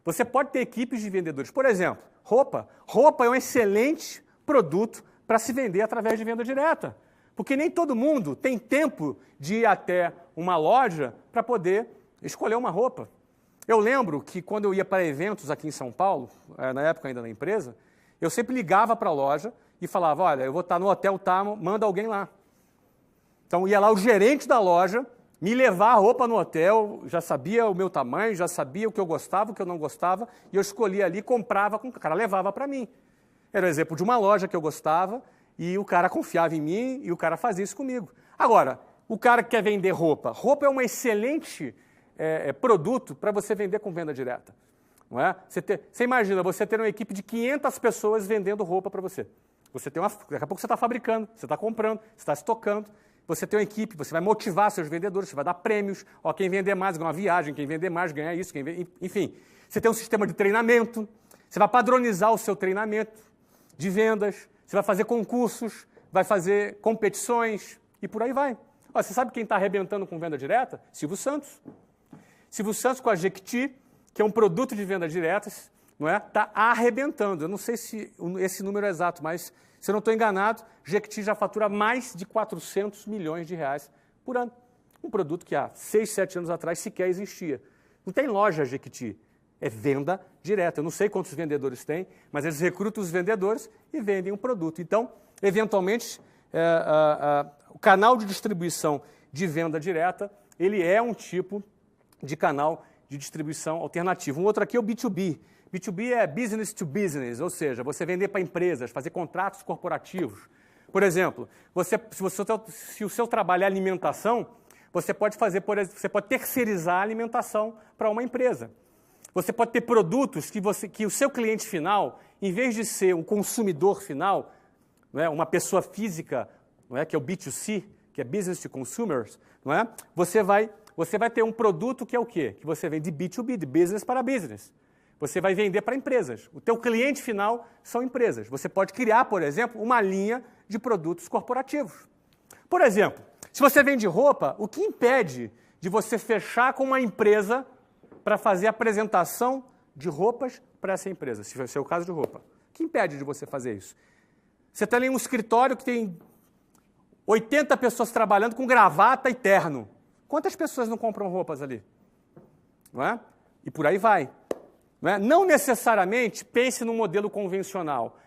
Você pode ter equipes de vendedores. Por exemplo, roupa. Roupa é um excelente produto para se vender através de venda direta. Porque nem todo mundo tem tempo de ir até uma loja para poder escolher uma roupa. Eu lembro que quando eu ia para eventos aqui em São Paulo, na época ainda na empresa, eu sempre ligava para a loja e falava, olha, eu vou estar no hotel tal, manda alguém lá. Então ia lá o gerente da loja, me levar a roupa no hotel, já sabia o meu tamanho, já sabia o que eu gostava, o que eu não gostava, e eu escolhia ali, comprava, o cara levava para mim. Era o exemplo de uma loja que eu gostava, e o cara confiava em mim, e o cara fazia isso comigo. Agora, o cara que quer vender roupa, roupa é um excelente produto para você vender com venda direta. Não é? Você imagina, você ter uma equipe de 500 pessoas vendendo roupa para você. Daqui a pouco você está fabricando, você está comprando, você está estocando, você tem uma equipe, você vai motivar seus vendedores, você vai dar prêmios, quem vender mais ganha uma viagem, quem vender mais ganha isso, enfim. Você tem um sistema de treinamento, você vai padronizar o seu treinamento de vendas, você vai fazer concursos, vai fazer competições e por aí vai. Você sabe quem está arrebentando com venda direta? Silvio Santos. Silvio Santos com a Jequiti, que é um produto de venda direta, não é? Está arrebentando. Eu não sei se esse número é exato, mas se eu não estou enganado, Jequiti já fatura mais de 400 milhões de reais por ano. Um produto que há 6, 7 anos atrás sequer existia. Não tem loja Jequiti, é venda direta. Eu não sei quantos vendedores tem, mas eles recrutam os vendedores e vendem um produto. Então, eventualmente, o canal de distribuição de venda direta, ele é um tipo de canal de distribuição alternativo. Um outro aqui é o B2B. B2B é business to business, ou seja, você vender para empresas, fazer contratos corporativos. Por exemplo, se o seu trabalho é alimentação, você pode terceirizar a alimentação para uma empresa. Você pode ter produtos que o seu cliente final, em vez de ser um consumidor final, não é, uma pessoa física, não é, que é o B2C, que é business to consumers, não é? Você vai ter um produto que é o quê? Que você vende de B2B, de business para business. Você vai vender para empresas. O teu cliente final são empresas. Você pode criar, por exemplo, uma linha de produtos corporativos. Por exemplo, se você vende roupa, o que impede de você fechar com uma empresa para fazer apresentação de roupas para essa empresa, se for o seu caso de roupa. O que impede de você fazer isso? Você está em um escritório que tem 80 pessoas trabalhando com gravata e terno. Quantas pessoas não compram roupas ali? Não é? E por aí vai. Não é? Não necessariamente pense num modelo convencional.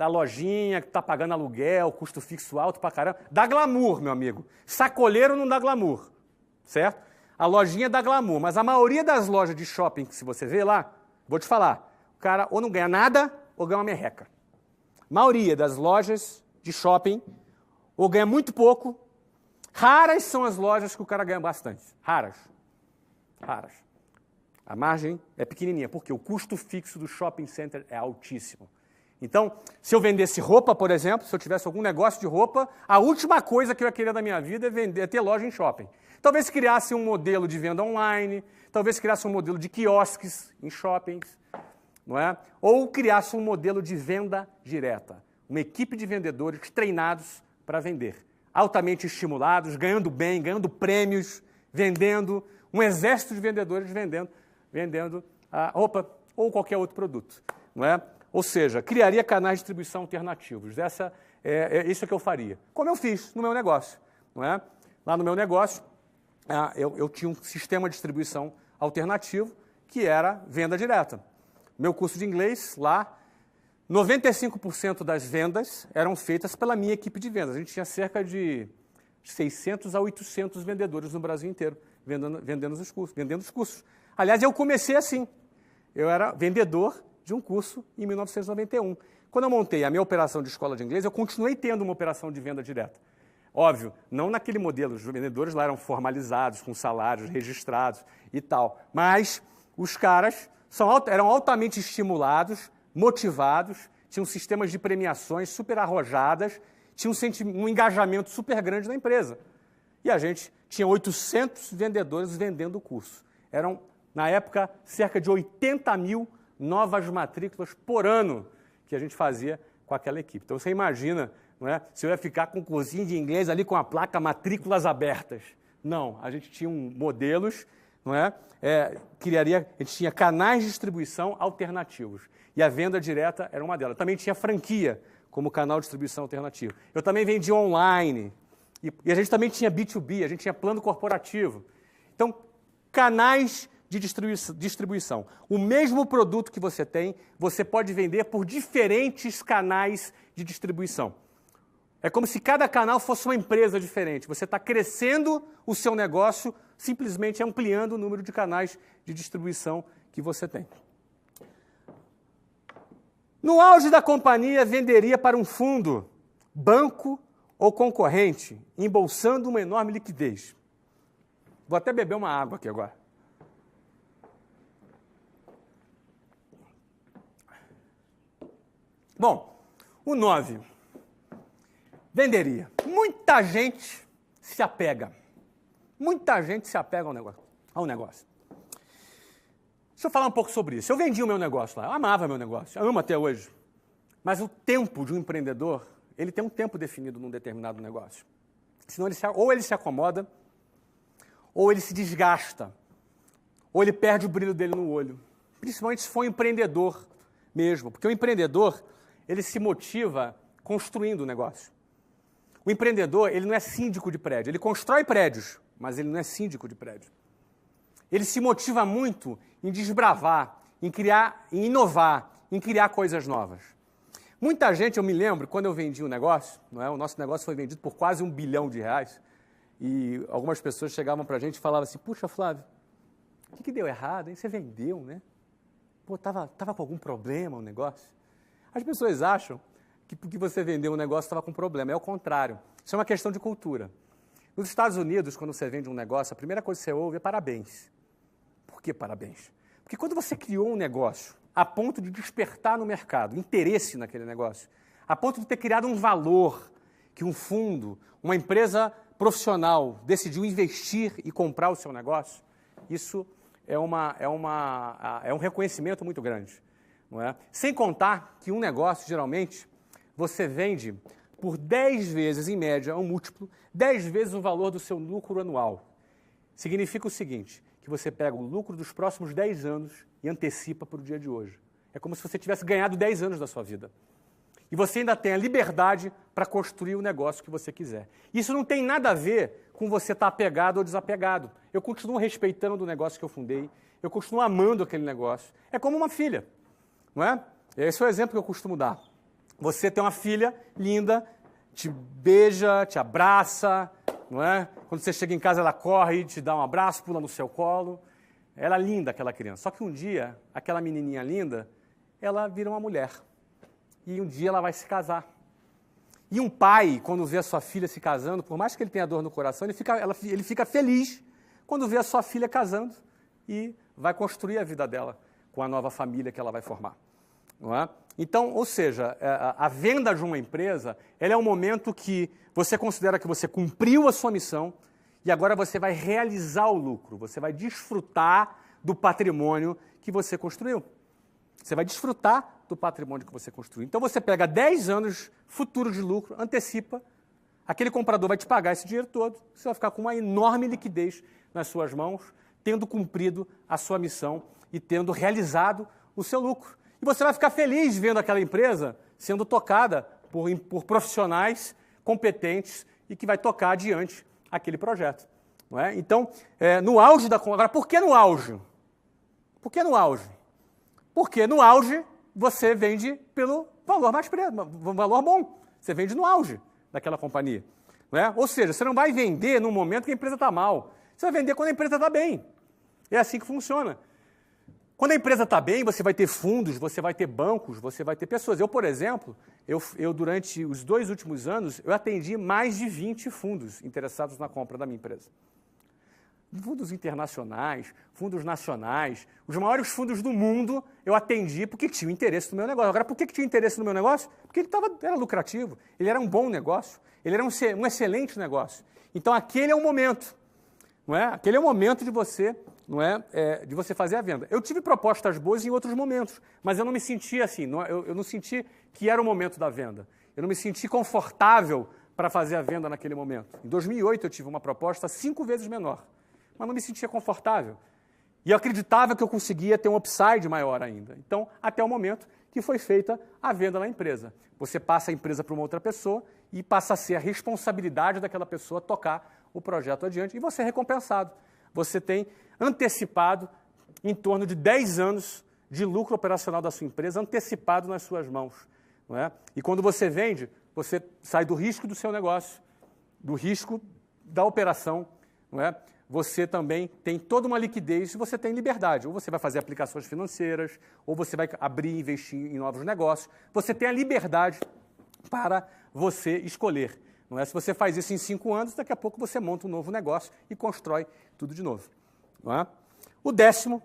A lojinha que está pagando aluguel, custo fixo alto pra caramba. Dá glamour, meu amigo. Sacoleiro não dá glamour. Certo? A lojinha dá glamour. Mas a maioria das lojas de shopping, que se você vê lá, vou te falar, o cara ou não ganha nada ou ganha uma merreca. A maioria das lojas de shopping ou ganha muito pouco. Raras são as lojas que o cara ganha bastante. Raras. Raras. A margem é pequenininha, porque o custo fixo do shopping center é altíssimo. Então, se eu vendesse roupa, por exemplo, se eu tivesse algum negócio de roupa, a última coisa que eu ia querer da minha vida é ter loja em shopping. Talvez criasse um modelo de venda online, talvez criasse um modelo de quiosques em shoppings, não é? Ou criasse um modelo de venda direta. Uma equipe de vendedores treinados para vender. Altamente estimulados, ganhando bem, ganhando prêmios, vendendo, um exército de vendedores vendendo a roupa ou qualquer outro produto, não é? Ou seja, criaria canais de distribuição alternativos. Isso é que eu faria. Como eu fiz no meu negócio, não é? Lá no meu negócio, eu tinha um sistema de distribuição alternativo que era venda direta. Meu curso de inglês lá, 95% das vendas eram feitas pela minha equipe de vendas. A gente tinha cerca de 600 a 800 vendedores no Brasil inteiro, vendendo os cursos. Aliás, eu comecei assim. Eu era vendedor de um curso em 1991. Quando eu montei a minha operação de escola de inglês, eu continuei tendo uma operação de venda direta. Óbvio, não naquele modelo. Os vendedores lá eram formalizados, com salários registrados e tal. Mas os caras eram altamente estimulados, motivados, tinham sistemas de premiações super arrojadas, tinham um engajamento super grande na empresa. E a gente tinha 800 vendedores vendendo o curso. Eram, na época, cerca de 80 mil novas matrículas por ano que a gente fazia com aquela equipe. Então, você imagina, não é? Se eu ia ficar com um cursinho de inglês ali com a placa matrículas abertas. Não, a gente tinha modelos, não é? A gente tinha canais de distribuição alternativos. E a venda direta era uma delas. Também tinha franquia como canal de distribuição alternativo. Eu também vendia online. E a gente também tinha B2B, a gente tinha plano corporativo. Então, canais de distribuição. O mesmo produto que você tem, você pode vender por diferentes canais de distribuição. É como se cada canal fosse uma empresa diferente. Você está crescendo o seu negócio, simplesmente ampliando o número de canais de distribuição que você tem. No auge da companhia, venderia para um fundo, banco ou concorrente, embolsando uma enorme liquidez. Vou até beber uma água aqui agora. Bom, o 9. Venderia. Muita gente se apega. Muita gente se apega ao negócio. Deixa eu falar um pouco sobre isso. Eu vendia o meu negócio lá, eu amava meu negócio, eu amo até hoje. Mas o tempo de um empreendedor, ele tem um tempo definido num determinado negócio. Senão ou ele se acomoda, ou ele se desgasta, ou ele perde o brilho dele no olho. Principalmente se for um empreendedor mesmo, porque o empreendedor, ele se motiva construindo o negócio. O empreendedor, ele não é síndico de prédio, ele constrói prédios, mas ele não é síndico de prédio. Ele se motiva muito em desbravar, em criar, em inovar, em criar coisas novas. Muita gente, eu me lembro, quando eu vendi um negócio, não é? O nosso negócio foi vendido por quase R$1 bilhão, e algumas pessoas chegavam para a gente e falavam assim, puxa, Flávio, o que deu errado, hein? Você vendeu, né? Pô, tava com algum problema o negócio? As pessoas acham que porque você vendeu um negócio estava com problema. É o contrário. Isso é uma questão de cultura. Nos Estados Unidos, quando você vende um negócio, a primeira coisa que você ouve é parabéns. Por que parabéns? Porque quando você criou um negócio a ponto de despertar no mercado interesse naquele negócio, a ponto de ter criado um valor que um fundo, uma empresa profissional decidiu investir e comprar o seu negócio, isso é um reconhecimento muito grande. Não é? Sem contar que um negócio, geralmente, você vende por 10 vezes, em média, um múltiplo, 10 vezes o valor do seu lucro anual. significa o seguinte, que você pega o lucro dos próximos 10 anos e antecipa para o dia de hoje. É como se você tivesse ganhado 10 anos da sua vida. E você ainda tem a liberdade para construir o negócio que você quiser. Isso não tem nada a ver com você estar apegado ou desapegado. Eu continuo respeitando o negócio que eu fundei, eu continuo amando aquele negócio. É como uma filha, não é? Esse é o exemplo que eu costumo dar. Você tem uma filha linda, te beija, te abraça, não é? Quando você chega em casa, ela corre, te dá um abraço, pula no seu colo. Ela é linda, aquela criança. Só que um dia, aquela menininha linda, ela vira uma mulher. E um dia ela vai se casar. E um pai, quando vê a sua filha se casando, por mais que ele tenha dor no coração, ele fica feliz quando vê a sua filha casando e vai construir a vida dela com a nova família que ela vai formar. Não é? Então, ou seja, a venda de uma empresa, ela é um momento que você considera que você cumpriu a sua missão e agora você vai realizar o lucro, você vai desfrutar do patrimônio que você construiu. Você vai desfrutar do patrimônio que você construiu. Então, você pega 10 anos futuros de lucro, antecipa, aquele comprador vai te pagar esse dinheiro todo, você vai ficar com uma enorme liquidez nas suas mãos, tendo cumprido a sua missão e tendo realizado o seu lucro. E você vai ficar feliz vendo aquela empresa sendo tocada por profissionais competentes e que vai tocar adiante aquele projeto. Não é? Então, no auge da... Agora, por que no auge? Por que no auge? Porque no auge você vende pelo valor mais um valor bom. Você vende no auge daquela companhia. Não é? Ou seja, você não vai vender no momento que a empresa está mal. Você vai vender quando a empresa está bem. É assim que funciona. Quando a empresa está bem, você vai ter fundos, você vai ter bancos, você vai ter pessoas. Eu, por exemplo, durante os 2 últimos anos, eu atendi mais de 20 fundos interessados na compra da minha empresa. Fundos internacionais, fundos nacionais, os maiores fundos do mundo eu atendi porque tinham interesse no meu negócio. Agora, por que tinha interesse no meu negócio? Porque ele era lucrativo, ele era um bom negócio, ele era um excelente negócio. Então, aquele é o momento, não é? Aquele é o momento de você, não é? De você fazer a venda. Eu tive propostas boas em outros momentos, mas eu não me senti assim, eu não senti que era o momento da venda. Eu não me senti confortável para fazer a venda naquele momento. Em 2008, eu tive uma proposta 5 vezes menor, mas não me sentia confortável. E eu acreditava que eu conseguia ter um upside maior ainda. Então, até o momento que foi feita a venda na empresa. Você passa a empresa para uma outra pessoa e passa a ser a responsabilidade daquela pessoa tocar o projeto adiante e você é recompensado. Você tem antecipado em torno de 10 anos de lucro operacional da sua empresa antecipado nas suas mãos. Não é? E quando você vende, você sai do risco do seu negócio, do risco da operação, não é? Você também tem toda uma liquidez e você tem liberdade. Ou você vai fazer aplicações financeiras, ou você vai abrir e investir em novos negócios. Você tem a liberdade para você escolher. Não é? Se você faz isso em 5 anos, daqui a pouco você monta um novo negócio e constrói tudo de novo. Não é? O 10º,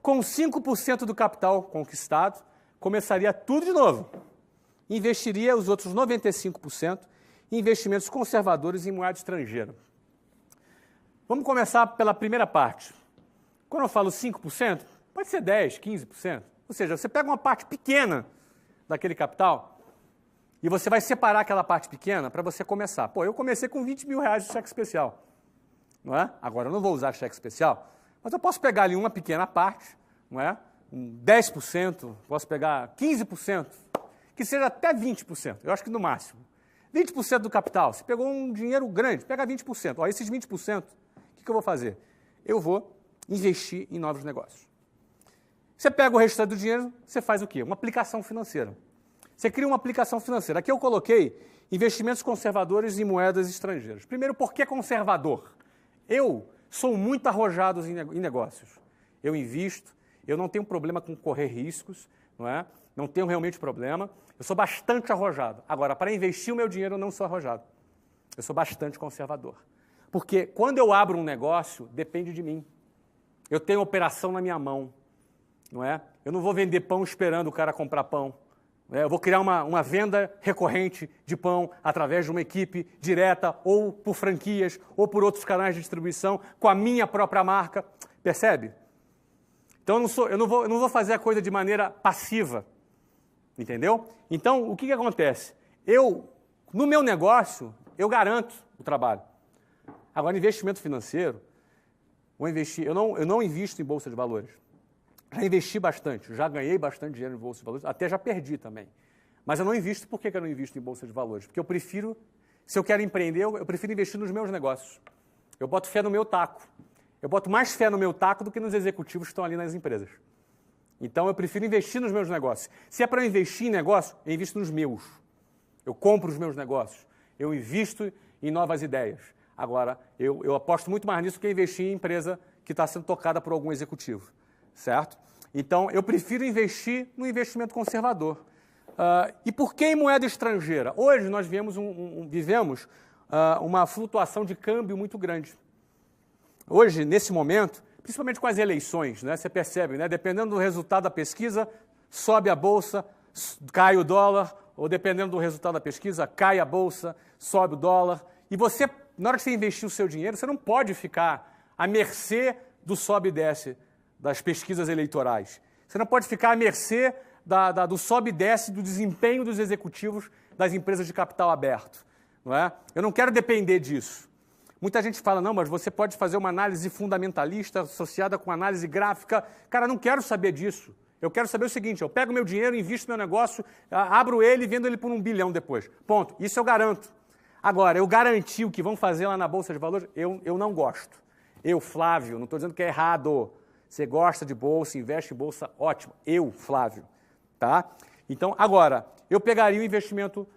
com 5% do capital conquistado, começaria tudo de novo. Investiria os outros 95% em investimentos conservadores em moeda estrangeira. Vamos começar pela primeira parte. Quando eu falo 5%, pode ser 10%, 15%. Ou seja, você pega uma parte pequena daquele capital e você vai separar aquela parte pequena para você começar. Pô, eu comecei com 20 mil reais de cheque especial. Não é? Agora, eu não vou usar cheque especial, mas eu posso pegar ali uma pequena parte, não é? 10%, posso pegar 15%, que seja até 20%, eu acho que no máximo. 20% do capital, você pegou um dinheiro grande, pega 20%. Ó, esses 20%, o que eu vou fazer? Eu vou investir em novos negócios. Você pega o restante do dinheiro, você faz o quê? Uma aplicação financeira. Você cria uma aplicação financeira. Aqui eu coloquei investimentos conservadores em moedas estrangeiras. Primeiro, por que conservador? Eu sou muito arrojado em negócios. Eu invisto, eu não tenho problema com correr riscos, não é? Não tenho realmente problema. Eu sou bastante arrojado. Agora, para investir o meu dinheiro, eu não sou arrojado. Eu sou bastante conservador. Porque quando eu abro um negócio, depende de mim. Eu tenho operação na minha mão, não é? Eu não vou vender pão esperando o cara comprar pão. Eu vou criar uma venda recorrente de pão através de uma equipe direta, ou por franquias, ou por outros canais de distribuição, com a minha própria marca. Percebe? Então, eu não vou fazer a coisa de maneira passiva. Entendeu? Então, o que acontece? No meu negócio, eu garanto o trabalho. Agora, investimento financeiro, vou investir. Eu não invisto em bolsa de valores. Já investi bastante, já ganhei bastante dinheiro em bolsa de valores, até já perdi também. Mas eu não invisto. Por que eu não invisto em bolsa de valores? Porque eu prefiro, se eu quero empreender, eu prefiro investir nos meus negócios. Eu boto fé no meu taco. Eu boto mais fé no meu taco do que nos executivos que estão ali nas empresas. Então eu prefiro investir nos meus negócios. Se é para eu investir em negócio, eu invisto nos meus. Eu compro os meus negócios. Eu invisto em novas ideias. Agora, eu aposto muito mais nisso que investir em empresa que está sendo tocada por algum executivo. Certo? Então, eu prefiro investir no investimento conservador. E por que em moeda estrangeira? Hoje nós vivemos uma flutuação de câmbio muito grande. Hoje, nesse momento, principalmente com as eleições, né, você percebe, né, dependendo do resultado da pesquisa, sobe a bolsa, cai o dólar, ou dependendo do resultado da pesquisa, cai a bolsa, sobe o dólar. E você, na hora que você investir o seu dinheiro, você não pode ficar à mercê do sobe e desce das pesquisas eleitorais. Você não pode ficar à mercê do sobe e desce do desempenho dos executivos das empresas de capital aberto. Não é? Eu não quero depender disso. Muita gente fala, não, mas você pode fazer uma análise fundamentalista associada com análise gráfica. Cara, eu não quero saber disso. Eu quero saber o seguinte, eu pego meu dinheiro, invisto no meu negócio, abro ele e vendo ele por 1 bilhão depois. Ponto. Isso eu garanto. Agora, eu garanti o que vão fazer lá na Bolsa de Valores, eu não gosto. Eu, Flávio, não estou dizendo que é errado. Você gosta de bolsa, investe em bolsa, ótimo. Eu, Flávio. Tá? Então, agora, eu pegaria o investimento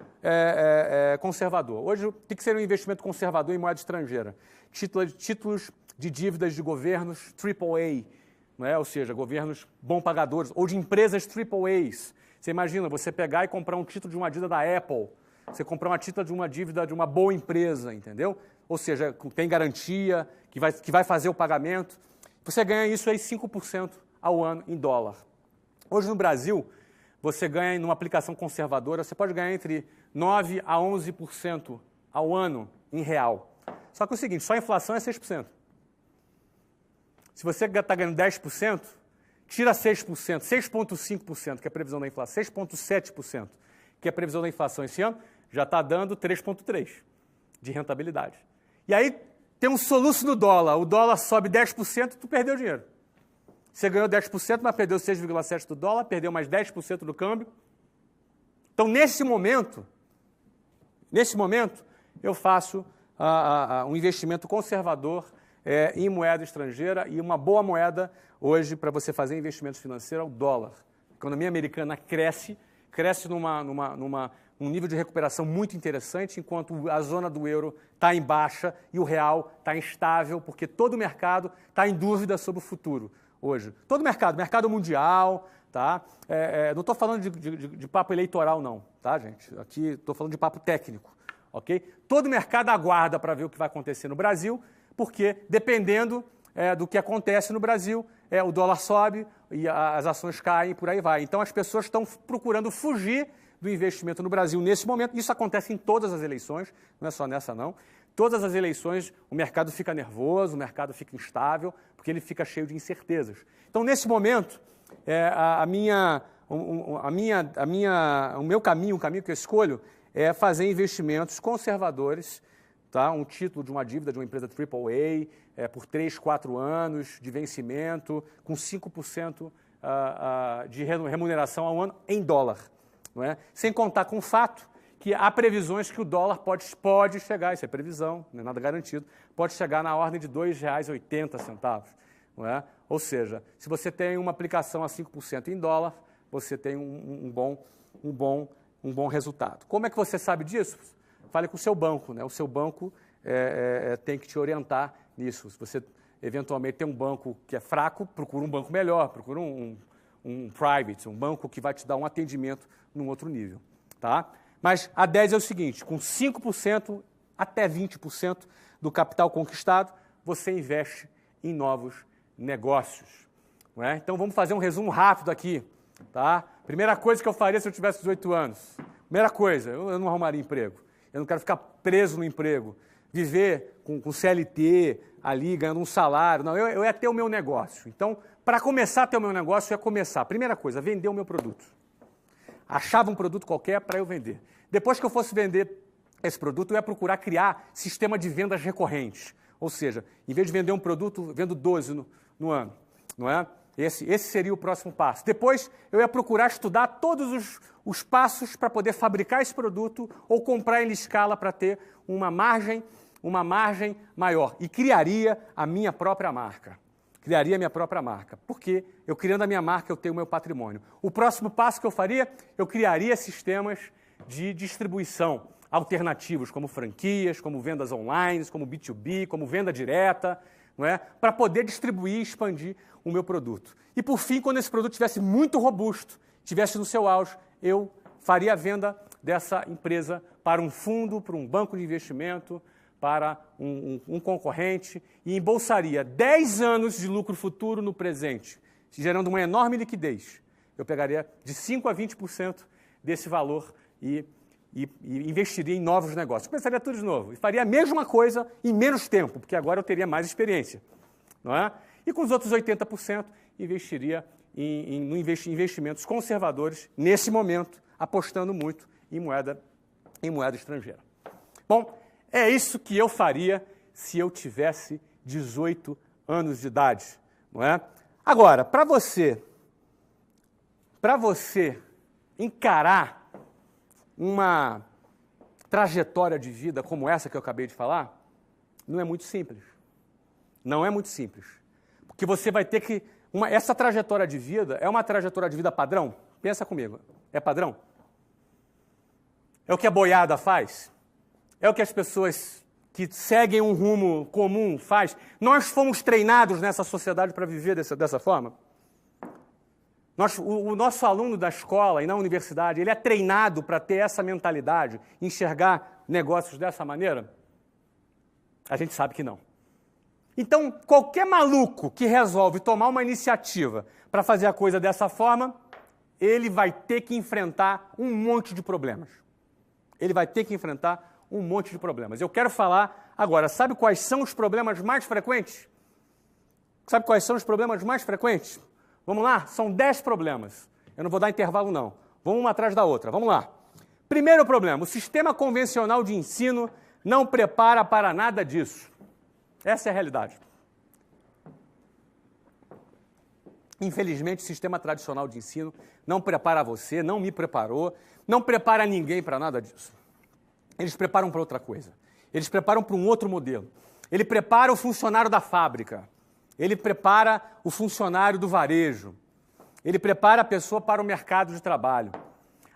conservador. Hoje, o que seria um investimento conservador em moeda estrangeira? Títulos de dívidas de governos AAA, né? Ou seja, governos bom pagadores, ou de empresas AAAs. Você imagina, você pegar e comprar um título de uma dívida da Apple, você comprar uma título de uma dívida de uma boa empresa, entendeu? Ou seja, tem garantia, que vai fazer o pagamento. Você ganha isso aí 5% ao ano em dólar. Hoje no Brasil, você ganha numa aplicação conservadora, você pode ganhar entre 9% a 11% ao ano em real. Só que é o seguinte, só a inflação é 6%. Se você está ganhando 10%, tira 6%, 6,5%, que é a previsão da inflação, 6,7%, que é a previsão da inflação esse ano, já está dando 3,3% de rentabilidade. E aí tem um soluço no dólar, o dólar sobe 10%, tu perdeu dinheiro. Você ganhou 10%, mas perdeu 6,7% do dólar, perdeu mais 10% do câmbio. Então, nesse momento, eu faço um investimento conservador em moeda estrangeira, e uma boa moeda hoje para você fazer investimentos financeiros é o dólar. A economia americana cresce num nível de recuperação muito interessante, enquanto a zona do euro está em baixa e o real está instável, porque todo o mercado está em dúvida sobre o futuro hoje. Todo o mercado mundial, tá? Não estou falando de papo eleitoral não, tá, gente? Aqui estou falando de papo técnico, ok? Todo o mercado aguarda para ver o que vai acontecer no Brasil, porque dependendo do que acontece no Brasil, o dólar sobe e as ações caem e por aí vai. Então as pessoas estão procurando fugir do investimento no Brasil nesse momento. Isso acontece em todas as eleições, não é só nessa não. Todas as eleições o mercado fica nervoso, o mercado fica instável, porque ele fica cheio de incertezas. Então nesse momento, o meu caminho, o caminho que eu escolho é fazer investimentos conservadores, tá? Um título de uma dívida de uma empresa AAA, por 3, 4 anos de vencimento, com 5% de remuneração ao ano em dólar. Não é? Sem contar com o fato que há previsões que o dólar pode chegar, isso é previsão, não é nada garantido, pode chegar na ordem de R$ 2,80. Não é? Ou seja, se você tem uma aplicação a 5% em dólar, você tem um bom resultado. Como é que você sabe disso? Fale com o seu banco, né? O seu banco tem que te orientar nisso. Se você eventualmente tem um banco que é fraco, procura um banco melhor, procura um private, um banco que vai te dar um atendimento num outro nível. Tá? Mas a 10 é o seguinte, com 5% até 20% do capital conquistado, você investe em novos negócios. Não é? Então vamos fazer um resumo rápido aqui. Tá? Primeira coisa que eu faria se eu tivesse 18 anos. Primeira coisa, eu não arrumaria emprego. Eu não quero ficar preso no emprego, viver com CLT ali, ganhando um salário. Não, eu ia ter o meu negócio. Então, para começar a ter o meu negócio, eu ia começar. Primeira coisa, vender o meu produto. Achava um produto qualquer para eu vender. Depois que eu fosse vender esse produto, eu ia procurar criar sistema de vendas recorrentes. Ou seja, em vez de vender um produto, vendo 12 no ano, não é? Esse seria o próximo passo. Depois, eu ia procurar estudar todos os passos para poder fabricar esse produto ou comprar ele em escala para ter uma margem maior. E criaria a minha própria marca. Criaria a minha própria marca. Porque eu criando a minha marca, eu tenho o meu patrimônio. O próximo passo que eu faria, eu criaria sistemas de distribuição alternativos, como franquias, como vendas online, como B2B, como venda direta, não é? Para poder distribuir e expandir o meu produto. E, por fim, quando esse produto estivesse muito robusto, estivesse no seu auge, eu faria a venda dessa empresa para um fundo, para um banco de investimento, para um concorrente e embolsaria 10 anos de lucro futuro no presente, gerando uma enorme liquidez. Eu pegaria de 5% a 20% desse valor e investiria em novos negócios. Começaria tudo de novo e faria a mesma coisa em menos tempo, porque agora eu teria mais experiência. Não é? E com os outros 80%, investiria em investimentos conservadores, nesse momento, apostando muito em moeda estrangeira. Bom, é isso que eu faria se eu tivesse 18 anos de idade. Não é? Agora, para você encarar uma trajetória de vida como essa que eu acabei de falar, não é muito simples. Não é muito simples. Porque você vai ter que... essa trajetória de vida é uma trajetória de vida padrão? Pensa comigo. É padrão? É o que a boiada faz? É o que as pessoas que seguem um rumo comum faz? Nós fomos treinados nessa sociedade para viver dessa forma? O nosso aluno da escola e na universidade, ele é treinado para ter essa mentalidade, enxergar negócios dessa maneira? A gente sabe que não. Então, qualquer maluco que resolve tomar uma iniciativa para fazer a coisa dessa forma, ele vai ter que enfrentar um monte de problemas. Ele vai ter que enfrentar um monte de problemas. Eu quero falar agora, sabe quais são os problemas mais frequentes? Sabe quais são os problemas mais frequentes? Vamos lá? São 10 problemas. Eu não vou dar intervalo, não. Vamos uma atrás da outra. Vamos lá. Primeiro problema, o sistema convencional de ensino não prepara para nada disso. Essa é a realidade. Infelizmente, o sistema tradicional de ensino não prepara você, não me preparou, não prepara ninguém para nada disso. Eles preparam para outra coisa. Eles preparam para um outro modelo. Ele prepara o funcionário da fábrica. Ele prepara o funcionário do varejo. Ele prepara a pessoa para o mercado de trabalho.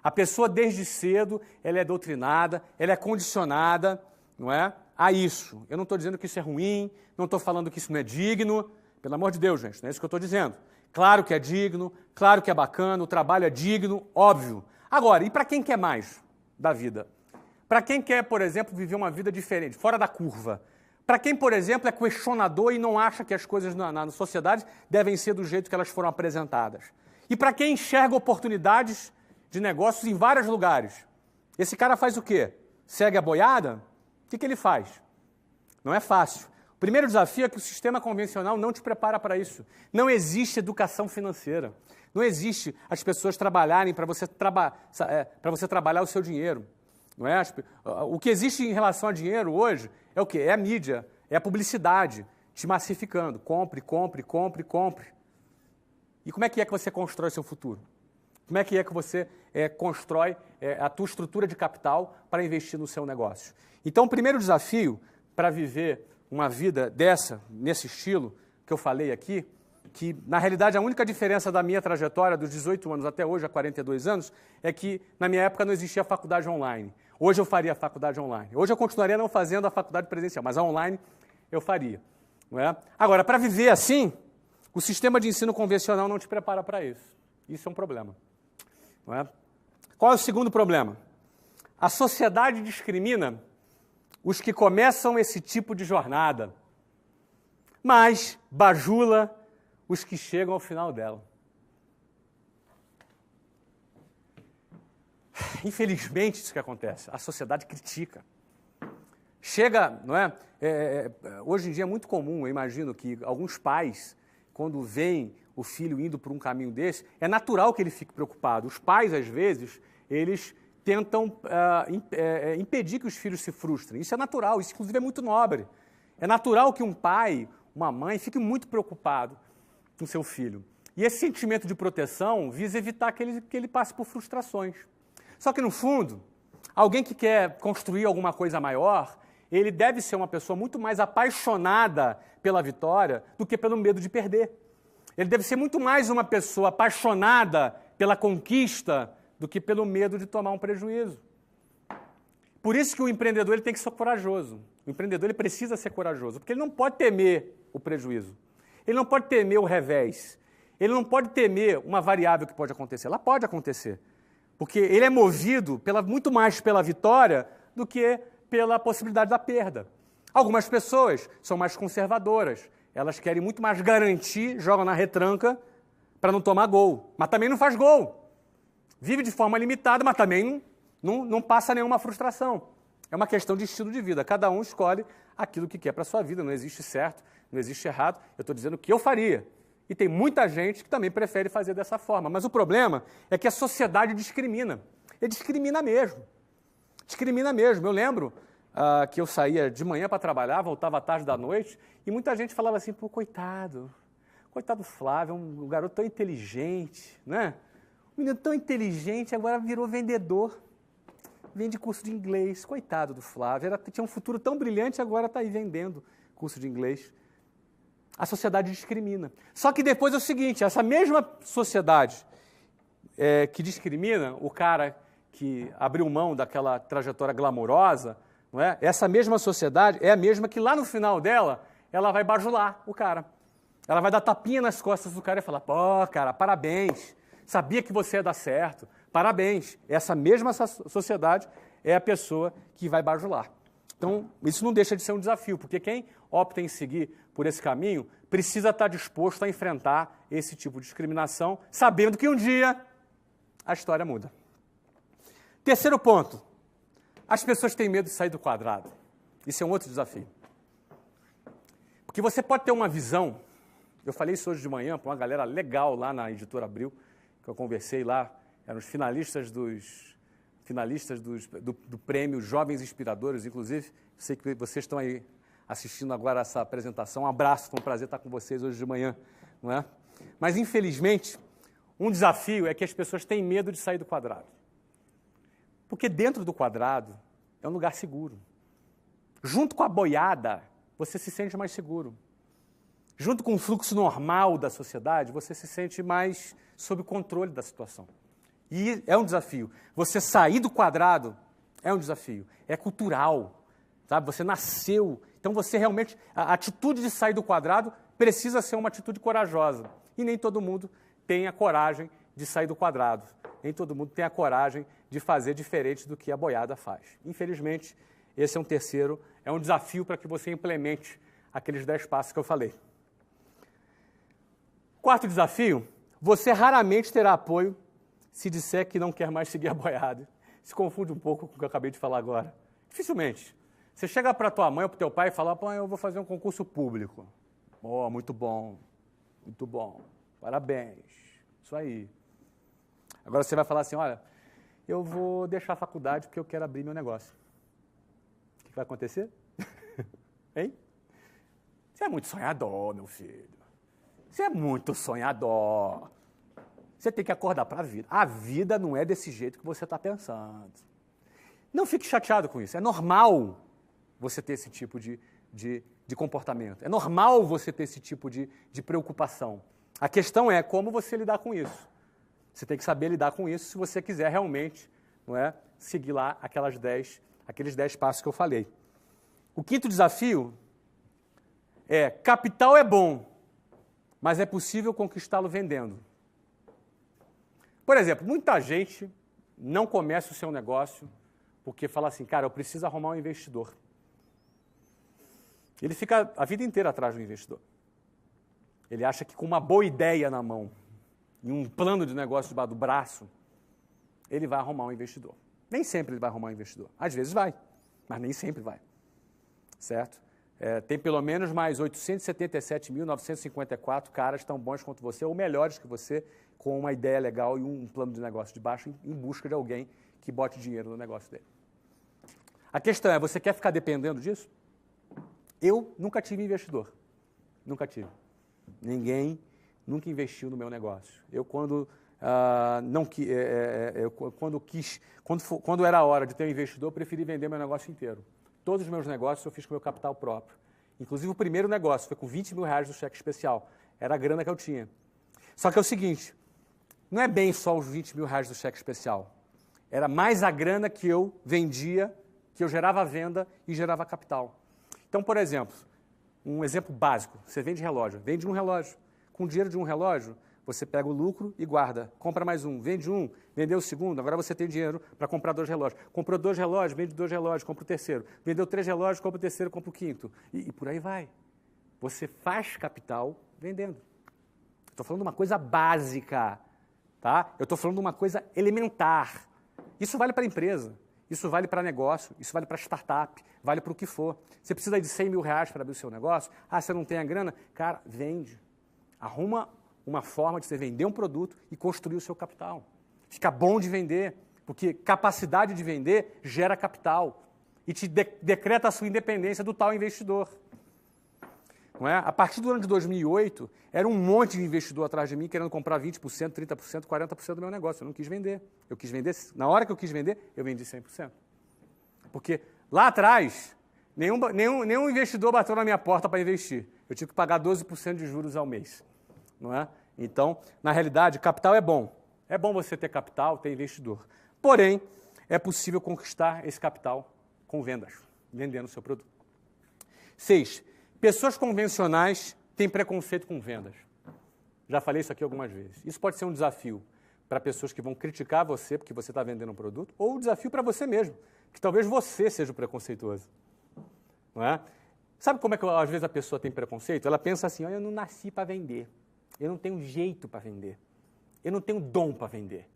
A pessoa, desde cedo, ela é doutrinada, ela é condicionada, não é? A isso. Eu não estou dizendo que isso é ruim, não estou falando que isso não é digno. Pelo amor de Deus, gente, não é isso que eu estou dizendo. Claro que é digno, claro que é bacana, o trabalho é digno, óbvio. Agora, e para quem quer mais da vida? Para quem quer, por exemplo, viver uma vida diferente, fora da curva? Para quem, por exemplo, é questionador e não acha que as coisas na sociedade devem ser do jeito que elas foram apresentadas? E para quem enxerga oportunidades de negócios em vários lugares? Esse cara faz o quê? Segue a boiada? O que ele faz? Não é fácil. O primeiro desafio é que o sistema convencional não te prepara para isso. Não existe educação financeira. Não existe as pessoas trabalharem para você trabalhar o seu dinheiro. Não é? O que existe em relação a dinheiro hoje é o quê? É a mídia, é a publicidade te massificando. Compre, compre, compre, compre. E como é que você constrói seu futuro? Como é que você constrói a tua estrutura de capital para investir no seu negócio? Então, o primeiro desafio para viver uma vida nesse estilo que eu falei aqui, que, na realidade, a única diferença da minha trajetória dos 18 anos até hoje, a 42 anos, é que, na minha época, não existia faculdade online. Hoje eu faria a faculdade online. Hoje eu continuaria não fazendo a faculdade presencial, mas a online eu faria. Não é? Agora, para viver assim, o sistema de ensino convencional não te prepara para isso. Isso é um problema. Não é? Qual é o segundo problema? A sociedade discrimina os que começam esse tipo de jornada, mas bajula os que chegam ao final dela. Infelizmente, isso que acontece. A sociedade critica. Chega, não é? Hoje em dia é muito comum, eu imagino, que alguns pais, quando veem o filho indo por um caminho desse, é natural que ele fique preocupado. Os pais, às vezes, eles tentam impedir que os filhos se frustrem. Isso é natural, isso inclusive é muito nobre. É natural que um pai, uma mãe, fique muito preocupado com seu filho. E esse sentimento de proteção visa evitar que ele passe por frustrações. Só que, no fundo, alguém que quer construir alguma coisa maior, ele deve ser uma pessoa muito mais apaixonada pela vitória do que pelo medo de perder. Ele deve ser muito mais uma pessoa apaixonada pela conquista do que pelo medo de tomar um prejuízo. Por isso que o empreendedor ele tem que ser corajoso. O empreendedor ele precisa ser corajoso, porque ele não pode temer o prejuízo. Ele não pode temer o revés. Ele não pode temer uma variável que pode acontecer. Ela pode acontecer, porque ele é movido muito mais pela vitória do que pela possibilidade da perda. Algumas pessoas são mais conservadoras. Elas querem muito mais garantir, jogam na retranca para não tomar gol. Mas também não faz gol. Vive de forma limitada, mas também não passa nenhuma frustração. É uma questão de estilo de vida. Cada um escolhe aquilo que quer para a sua vida. Não existe certo, não existe errado. Eu estou dizendo o que eu faria. E tem muita gente que também prefere fazer dessa forma. Mas o problema é que a sociedade discrimina. E discrimina mesmo. Discrimina mesmo. Eu lembro que eu saía de manhã para trabalhar, voltava à tarde da noite, e muita gente falava assim, pô, coitado do Flávio, um garoto tão inteligente, né? Um menino tão inteligente, agora virou vendedor, vende curso de inglês. Coitado do Flávio, tinha um futuro tão brilhante, agora está aí vendendo curso de inglês. A sociedade discrimina. Só que depois é o seguinte, essa mesma sociedade que discrimina o cara que abriu mão daquela trajetória glamourosa, não é? Essa mesma sociedade é a mesma que lá no final dela, ela vai bajular o cara. Ela vai dar tapinha nas costas do cara e falar, pô, cara, parabéns, sabia que você ia dar certo, parabéns. Essa mesma sociedade é a pessoa que vai bajular. Então, isso não deixa de ser um desafio, porque quem opta em seguir por esse caminho precisa estar disposto a enfrentar esse tipo de discriminação, sabendo que um dia a história muda. Terceiro ponto, as pessoas têm medo de sair do quadrado. Isso é um outro desafio. Porque você pode ter uma visão, eu falei isso hoje de manhã para uma galera legal lá na Editora Abril, que eu conversei lá, eram os finalistas do prêmio Jovens Inspiradores, inclusive, sei que vocês estão aí assistindo agora essa apresentação, um abraço, foi um prazer estar com vocês hoje de manhã, não é? Mas, infelizmente, um desafio é que as pessoas têm medo de sair do quadrado. Porque dentro do quadrado é um lugar seguro. Junto com a boiada, você se sente mais seguro. Junto com o fluxo normal da sociedade, você se sente mais sob controle da situação. E é um desafio. Você sair do quadrado é um desafio. É cultural, sabe? Você nasceu. Então, você realmente... A atitude de sair do quadrado precisa ser uma atitude corajosa. E nem todo mundo tem a coragem de sair do quadrado. Nem todo mundo tem a coragem de fazer diferente do que a boiada faz. Infelizmente, esse é um desafio para que você implemente aqueles 10 passos que eu falei. Quarto desafio, você raramente terá apoio se disser que não quer mais seguir a boiada. Se confunde um pouco com o que eu acabei de falar agora. Dificilmente. Você chega para tua mãe ou para o teu pai e fala, pô, eu vou fazer um concurso público. Oh, muito bom, parabéns, isso aí. Agora você vai falar assim, olha, eu vou deixar a faculdade porque eu quero abrir meu negócio. O que vai acontecer? Hein? Você é muito sonhador, meu filho. Você é muito sonhador. Você tem que acordar para a vida. A vida não é desse jeito que você está pensando. Não fique chateado com isso. É normal você ter esse tipo de comportamento. É normal você ter esse tipo de preocupação. A questão é como você lidar com isso. Você tem que saber lidar com isso se você quiser realmente, não é, seguir lá aqueles 10 passos que eu falei. O quinto desafio é, capital é bom, mas é possível conquistá-lo vendendo. Por exemplo, muita gente não começa o seu negócio porque fala assim, cara, eu preciso arrumar um investidor. Ele fica a vida inteira atrás do investidor. Ele acha que com uma boa ideia na mão e um plano de negócio debaixo do braço, ele vai arrumar um investidor. Nem sempre ele vai arrumar um investidor. Às vezes vai, mas nem sempre vai. Certo? Tem pelo menos mais 877.954 caras tão bons quanto você, ou melhores que você, com uma ideia legal e um plano de negócio de baixo em busca de alguém que bote dinheiro no negócio dele. A questão é, você quer ficar dependendo disso? Eu nunca tive investidor. Nunca tive. Ninguém nunca investiu no meu negócio. Eu, quando quando era a hora de ter um investidor, eu preferi vender meu negócio inteiro. Todos os meus negócios eu fiz com meu capital próprio. Inclusive o primeiro negócio foi com 20 mil reais do cheque especial. Era a grana que eu tinha. Só que é o seguinte, não é bem só os 20 mil reais do cheque especial. Era mais a grana que eu vendia, que eu gerava venda e gerava capital. Então, por exemplo, um exemplo básico, você vende relógio, vende um relógio. Com o dinheiro de um relógio, você pega o lucro e guarda. Compra mais um, vende um, vendeu o segundo, agora você tem dinheiro para comprar 2 relógios. Comprou 2 relógios, vende 2 relógios, compra o terceiro. Vendeu 3 relógios, compra o terceiro, compra o quinto. E por aí vai. Você faz capital vendendo. Estou falando de uma coisa básica, tá? Eu estou falando de uma coisa elementar. Isso vale para a empresa, isso vale para negócio, isso vale para startup, vale para o que for. Você precisa de 100 mil reais para abrir o seu negócio? Ah, você não tem a grana? Cara, vende. Arruma uma forma de você vender um produto e construir o seu capital. Fica bom de vender, porque capacidade de vender gera capital e te decreta a sua independência do tal investidor. Não é? A partir do ano de 2008, era um monte de investidor atrás de mim querendo comprar 20%, 30%, 40% do meu negócio. Eu não quis vender. Eu quis vender, na hora que eu quis vender, eu vendi 100%. Porque lá atrás, nenhum investidor bateu na minha porta para investir. Eu tive que pagar 12% de juros ao mês. Não é? Então, na realidade, capital é bom. É bom você ter capital, ter investidor. Porém, é possível conquistar esse capital com vendas, vendendo o seu produto. 6. Pessoas convencionais têm preconceito com vendas. Já falei isso aqui algumas vezes. Isso pode ser um desafio para pessoas que vão criticar você porque você está vendendo um produto, ou um desafio para você mesmo, que talvez você seja o preconceituoso. Não é? Sabe como é que às vezes a pessoa tem preconceito? Ela pensa assim, olha, eu não nasci para vender, eu não tenho jeito para vender, eu não tenho dom para vender.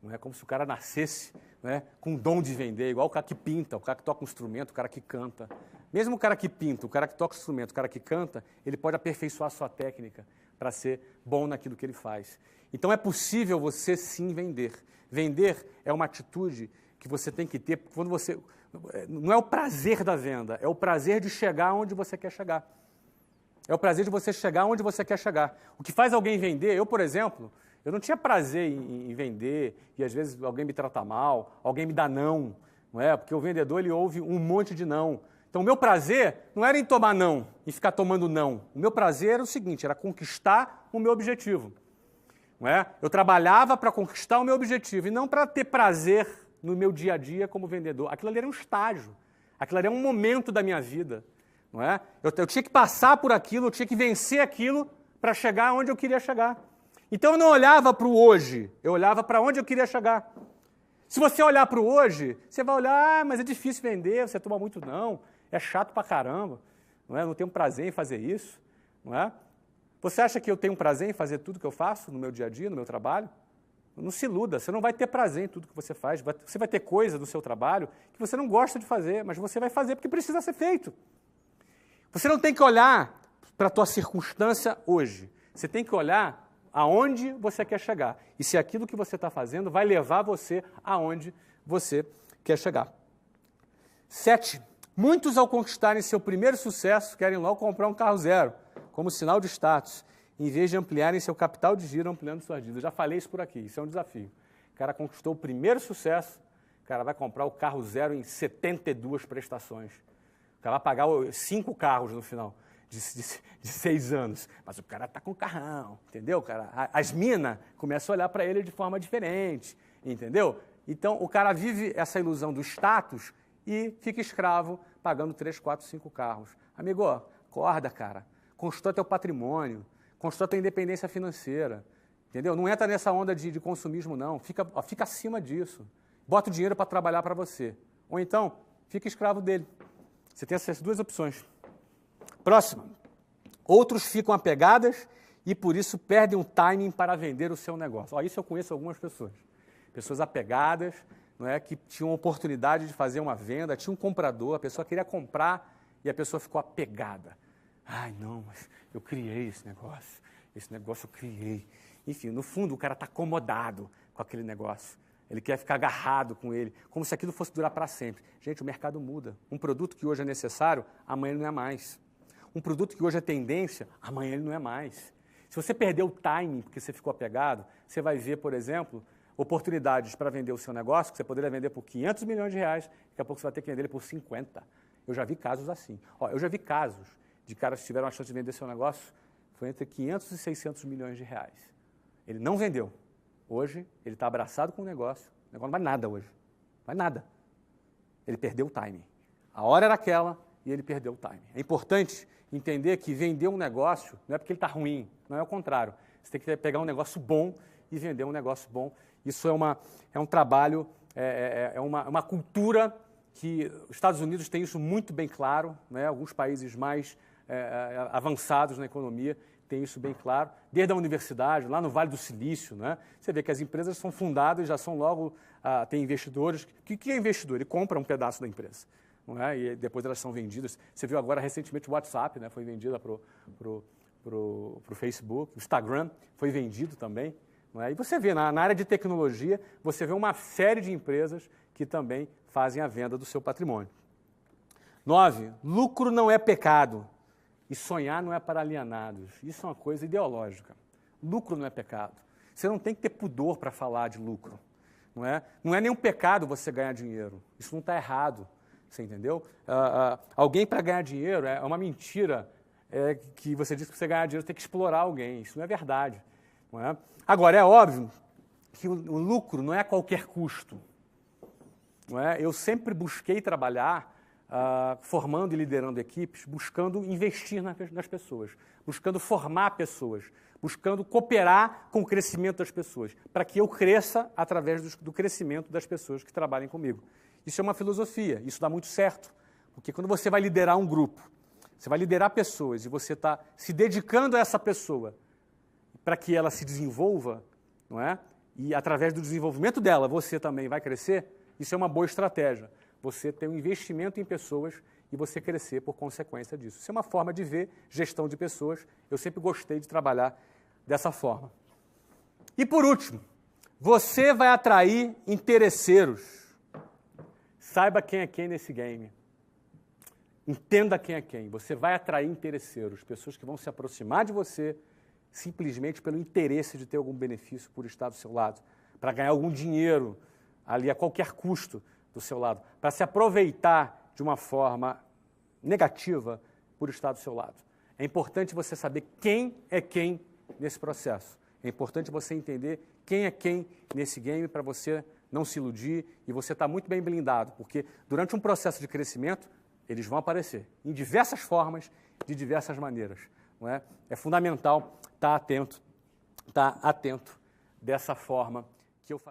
Não é como se o cara nascesse, né, com dom de vender, igual o cara que pinta, o cara que toca um instrumento, o cara que canta. Mesmo o cara que pinta, o cara que toca instrumento, o cara que canta, ele pode aperfeiçoar a sua técnica para ser bom naquilo que ele faz. Então é possível você sim vender. Vender é uma atitude que você tem que ter quando você... Não é o prazer da venda, é o prazer de chegar onde você quer chegar. É o prazer de você chegar onde você quer chegar. O que faz alguém vender, eu, por exemplo, eu não tinha prazer em vender, e às vezes alguém me trata mal, alguém me dá não é? Porque o vendedor, ele ouve um monte de não. Então, o meu prazer não era em tomar não, em ficar tomando não. O meu prazer era o seguinte, era conquistar o meu objetivo. Não é? Eu trabalhava para conquistar o meu objetivo, e não para ter prazer no meu dia a dia como vendedor. Aquilo ali era um estágio, aquilo ali era um momento da minha vida. Não é? Eu tinha que passar por aquilo, eu tinha que vencer aquilo para chegar onde eu queria chegar. Então eu não olhava para o hoje, eu olhava para onde eu queria chegar. Se você olhar para o hoje, você vai olhar, mas é difícil vender, você toma muito não, é chato pra caramba, não é? Eu não tenho prazer em fazer isso, não é? Você acha que eu tenho prazer em fazer tudo que eu faço no meu dia a dia, no meu trabalho? Não se iluda, você não vai ter prazer em tudo que você faz, você vai ter coisa do seu trabalho que você não gosta de fazer, mas você vai fazer porque precisa ser feito. Você não tem que olhar para a tua circunstância hoje, você tem que olhar aonde você quer chegar. E se aquilo que você está fazendo vai levar você aonde você quer chegar. 7. Muitos, ao conquistarem seu primeiro sucesso, querem logo comprar um carro zero, como sinal de status, em vez de ampliarem seu capital de giro, ampliando suas dívidas. Eu já falei isso por aqui, isso é um desafio. O cara conquistou o primeiro sucesso, o cara vai comprar o carro zero em 72 prestações. O cara vai pagar 5 carros no final. De 6 anos, mas o cara tá com o carrão, entendeu, cara? As minas começam a olhar para ele de forma diferente, entendeu? Então, o cara vive essa ilusão do status e fica escravo, pagando 3, 4, 5 carros. Amigo, acorda, cara, constrói teu patrimônio, constrói tua independência financeira, entendeu? Não entra nessa onda de consumismo, não, fica acima disso. Bota o dinheiro para trabalhar para você, ou então, fica escravo dele. Você tem essas 2 opções. Próxima. Outros ficam apegadas e, por isso, perdem o timing para vender o seu negócio. Isso eu conheço algumas pessoas. Pessoas apegadas, não é, que tinham oportunidade de fazer uma venda, tinha um comprador, a pessoa queria comprar e a pessoa ficou apegada. Ai, não, mas eu criei esse negócio eu criei. Enfim, no fundo, o cara está acomodado com aquele negócio. Ele quer ficar agarrado com ele, como se aquilo fosse durar para sempre. Gente, o mercado muda. Um produto que hoje é necessário, amanhã ele não é mais. Um produto que hoje é tendência, amanhã ele não é mais. Se você perder o timing porque você ficou apegado, você vai ver, por exemplo, oportunidades para vender o seu negócio, que você poderia vender por 500 milhões de reais, daqui a pouco você vai ter que vender ele por 50. Eu já vi casos assim. Eu já vi casos de caras que tiveram a chance de vender seu negócio, foi entre 500 e 600 milhões de reais. Ele não vendeu. Hoje, ele está abraçado com o negócio não vai nada hoje. Não vai nada. Ele perdeu o timing. A hora era aquela e ele perdeu o timing. É importante entender que vender um negócio não é porque ele está ruim, não é o contrário. Você tem que pegar um negócio bom e vender um negócio bom. Isso é um trabalho, é uma cultura que os Estados Unidos têm isso muito bem claro, né? Alguns países mais avançados na economia têm isso bem claro, desde a universidade, lá no Vale do Silício, né? Você vê que as empresas são fundadas, já são logo, tem investidores. O que é investidor? Ele compra um pedaço da empresa, não é? E depois elas são vendidas. Você viu agora recentemente o WhatsApp, né? Foi vendida para o Facebook, o Instagram foi vendido também. Não é? E você vê, na área de tecnologia, você vê uma série de empresas que também fazem a venda do seu patrimônio. 9, lucro não é pecado e sonhar não é para alienados. Isso é uma coisa ideológica. Lucro não é pecado. Você não tem que ter pudor para falar de lucro. Não é? Não é nenhum pecado você ganhar dinheiro. Isso não está errado. Você entendeu? Alguém para ganhar dinheiro é uma mentira que você diz que você ganhar dinheiro tem que explorar alguém. Isso não é verdade. Não é? Agora, é óbvio que o lucro não é a qualquer custo. Não é? Eu sempre busquei trabalhar formando e liderando equipes, buscando investir nas pessoas, buscando formar pessoas, buscando cooperar com o crescimento das pessoas, para que eu cresça através do crescimento das pessoas que trabalhem comigo. Isso é uma filosofia, isso dá muito certo, porque quando você vai liderar um grupo, você vai liderar pessoas e você está se dedicando a essa pessoa para que ela se desenvolva, não é? E através do desenvolvimento dela você também vai crescer, isso é uma boa estratégia. Você ter um investimento em pessoas e você crescer por consequência disso. Isso é uma forma de ver gestão de pessoas. Eu sempre gostei de trabalhar dessa forma. E por último, você vai atrair interesseiros. Saiba quem é quem nesse game. Entenda quem é quem. Você vai atrair interesseiros, pessoas que vão se aproximar de você simplesmente pelo interesse de ter algum benefício por estar do seu lado, para ganhar algum dinheiro ali a qualquer custo do seu lado, para se aproveitar de uma forma negativa por estar do seu lado. É importante você saber quem é quem nesse processo. É importante você entender quem é quem nesse game para você não se iludir e você estar muito bem blindado, porque durante um processo de crescimento, eles vão aparecer em diversas formas, de diversas maneiras. Não é? É fundamental estar atento dessa forma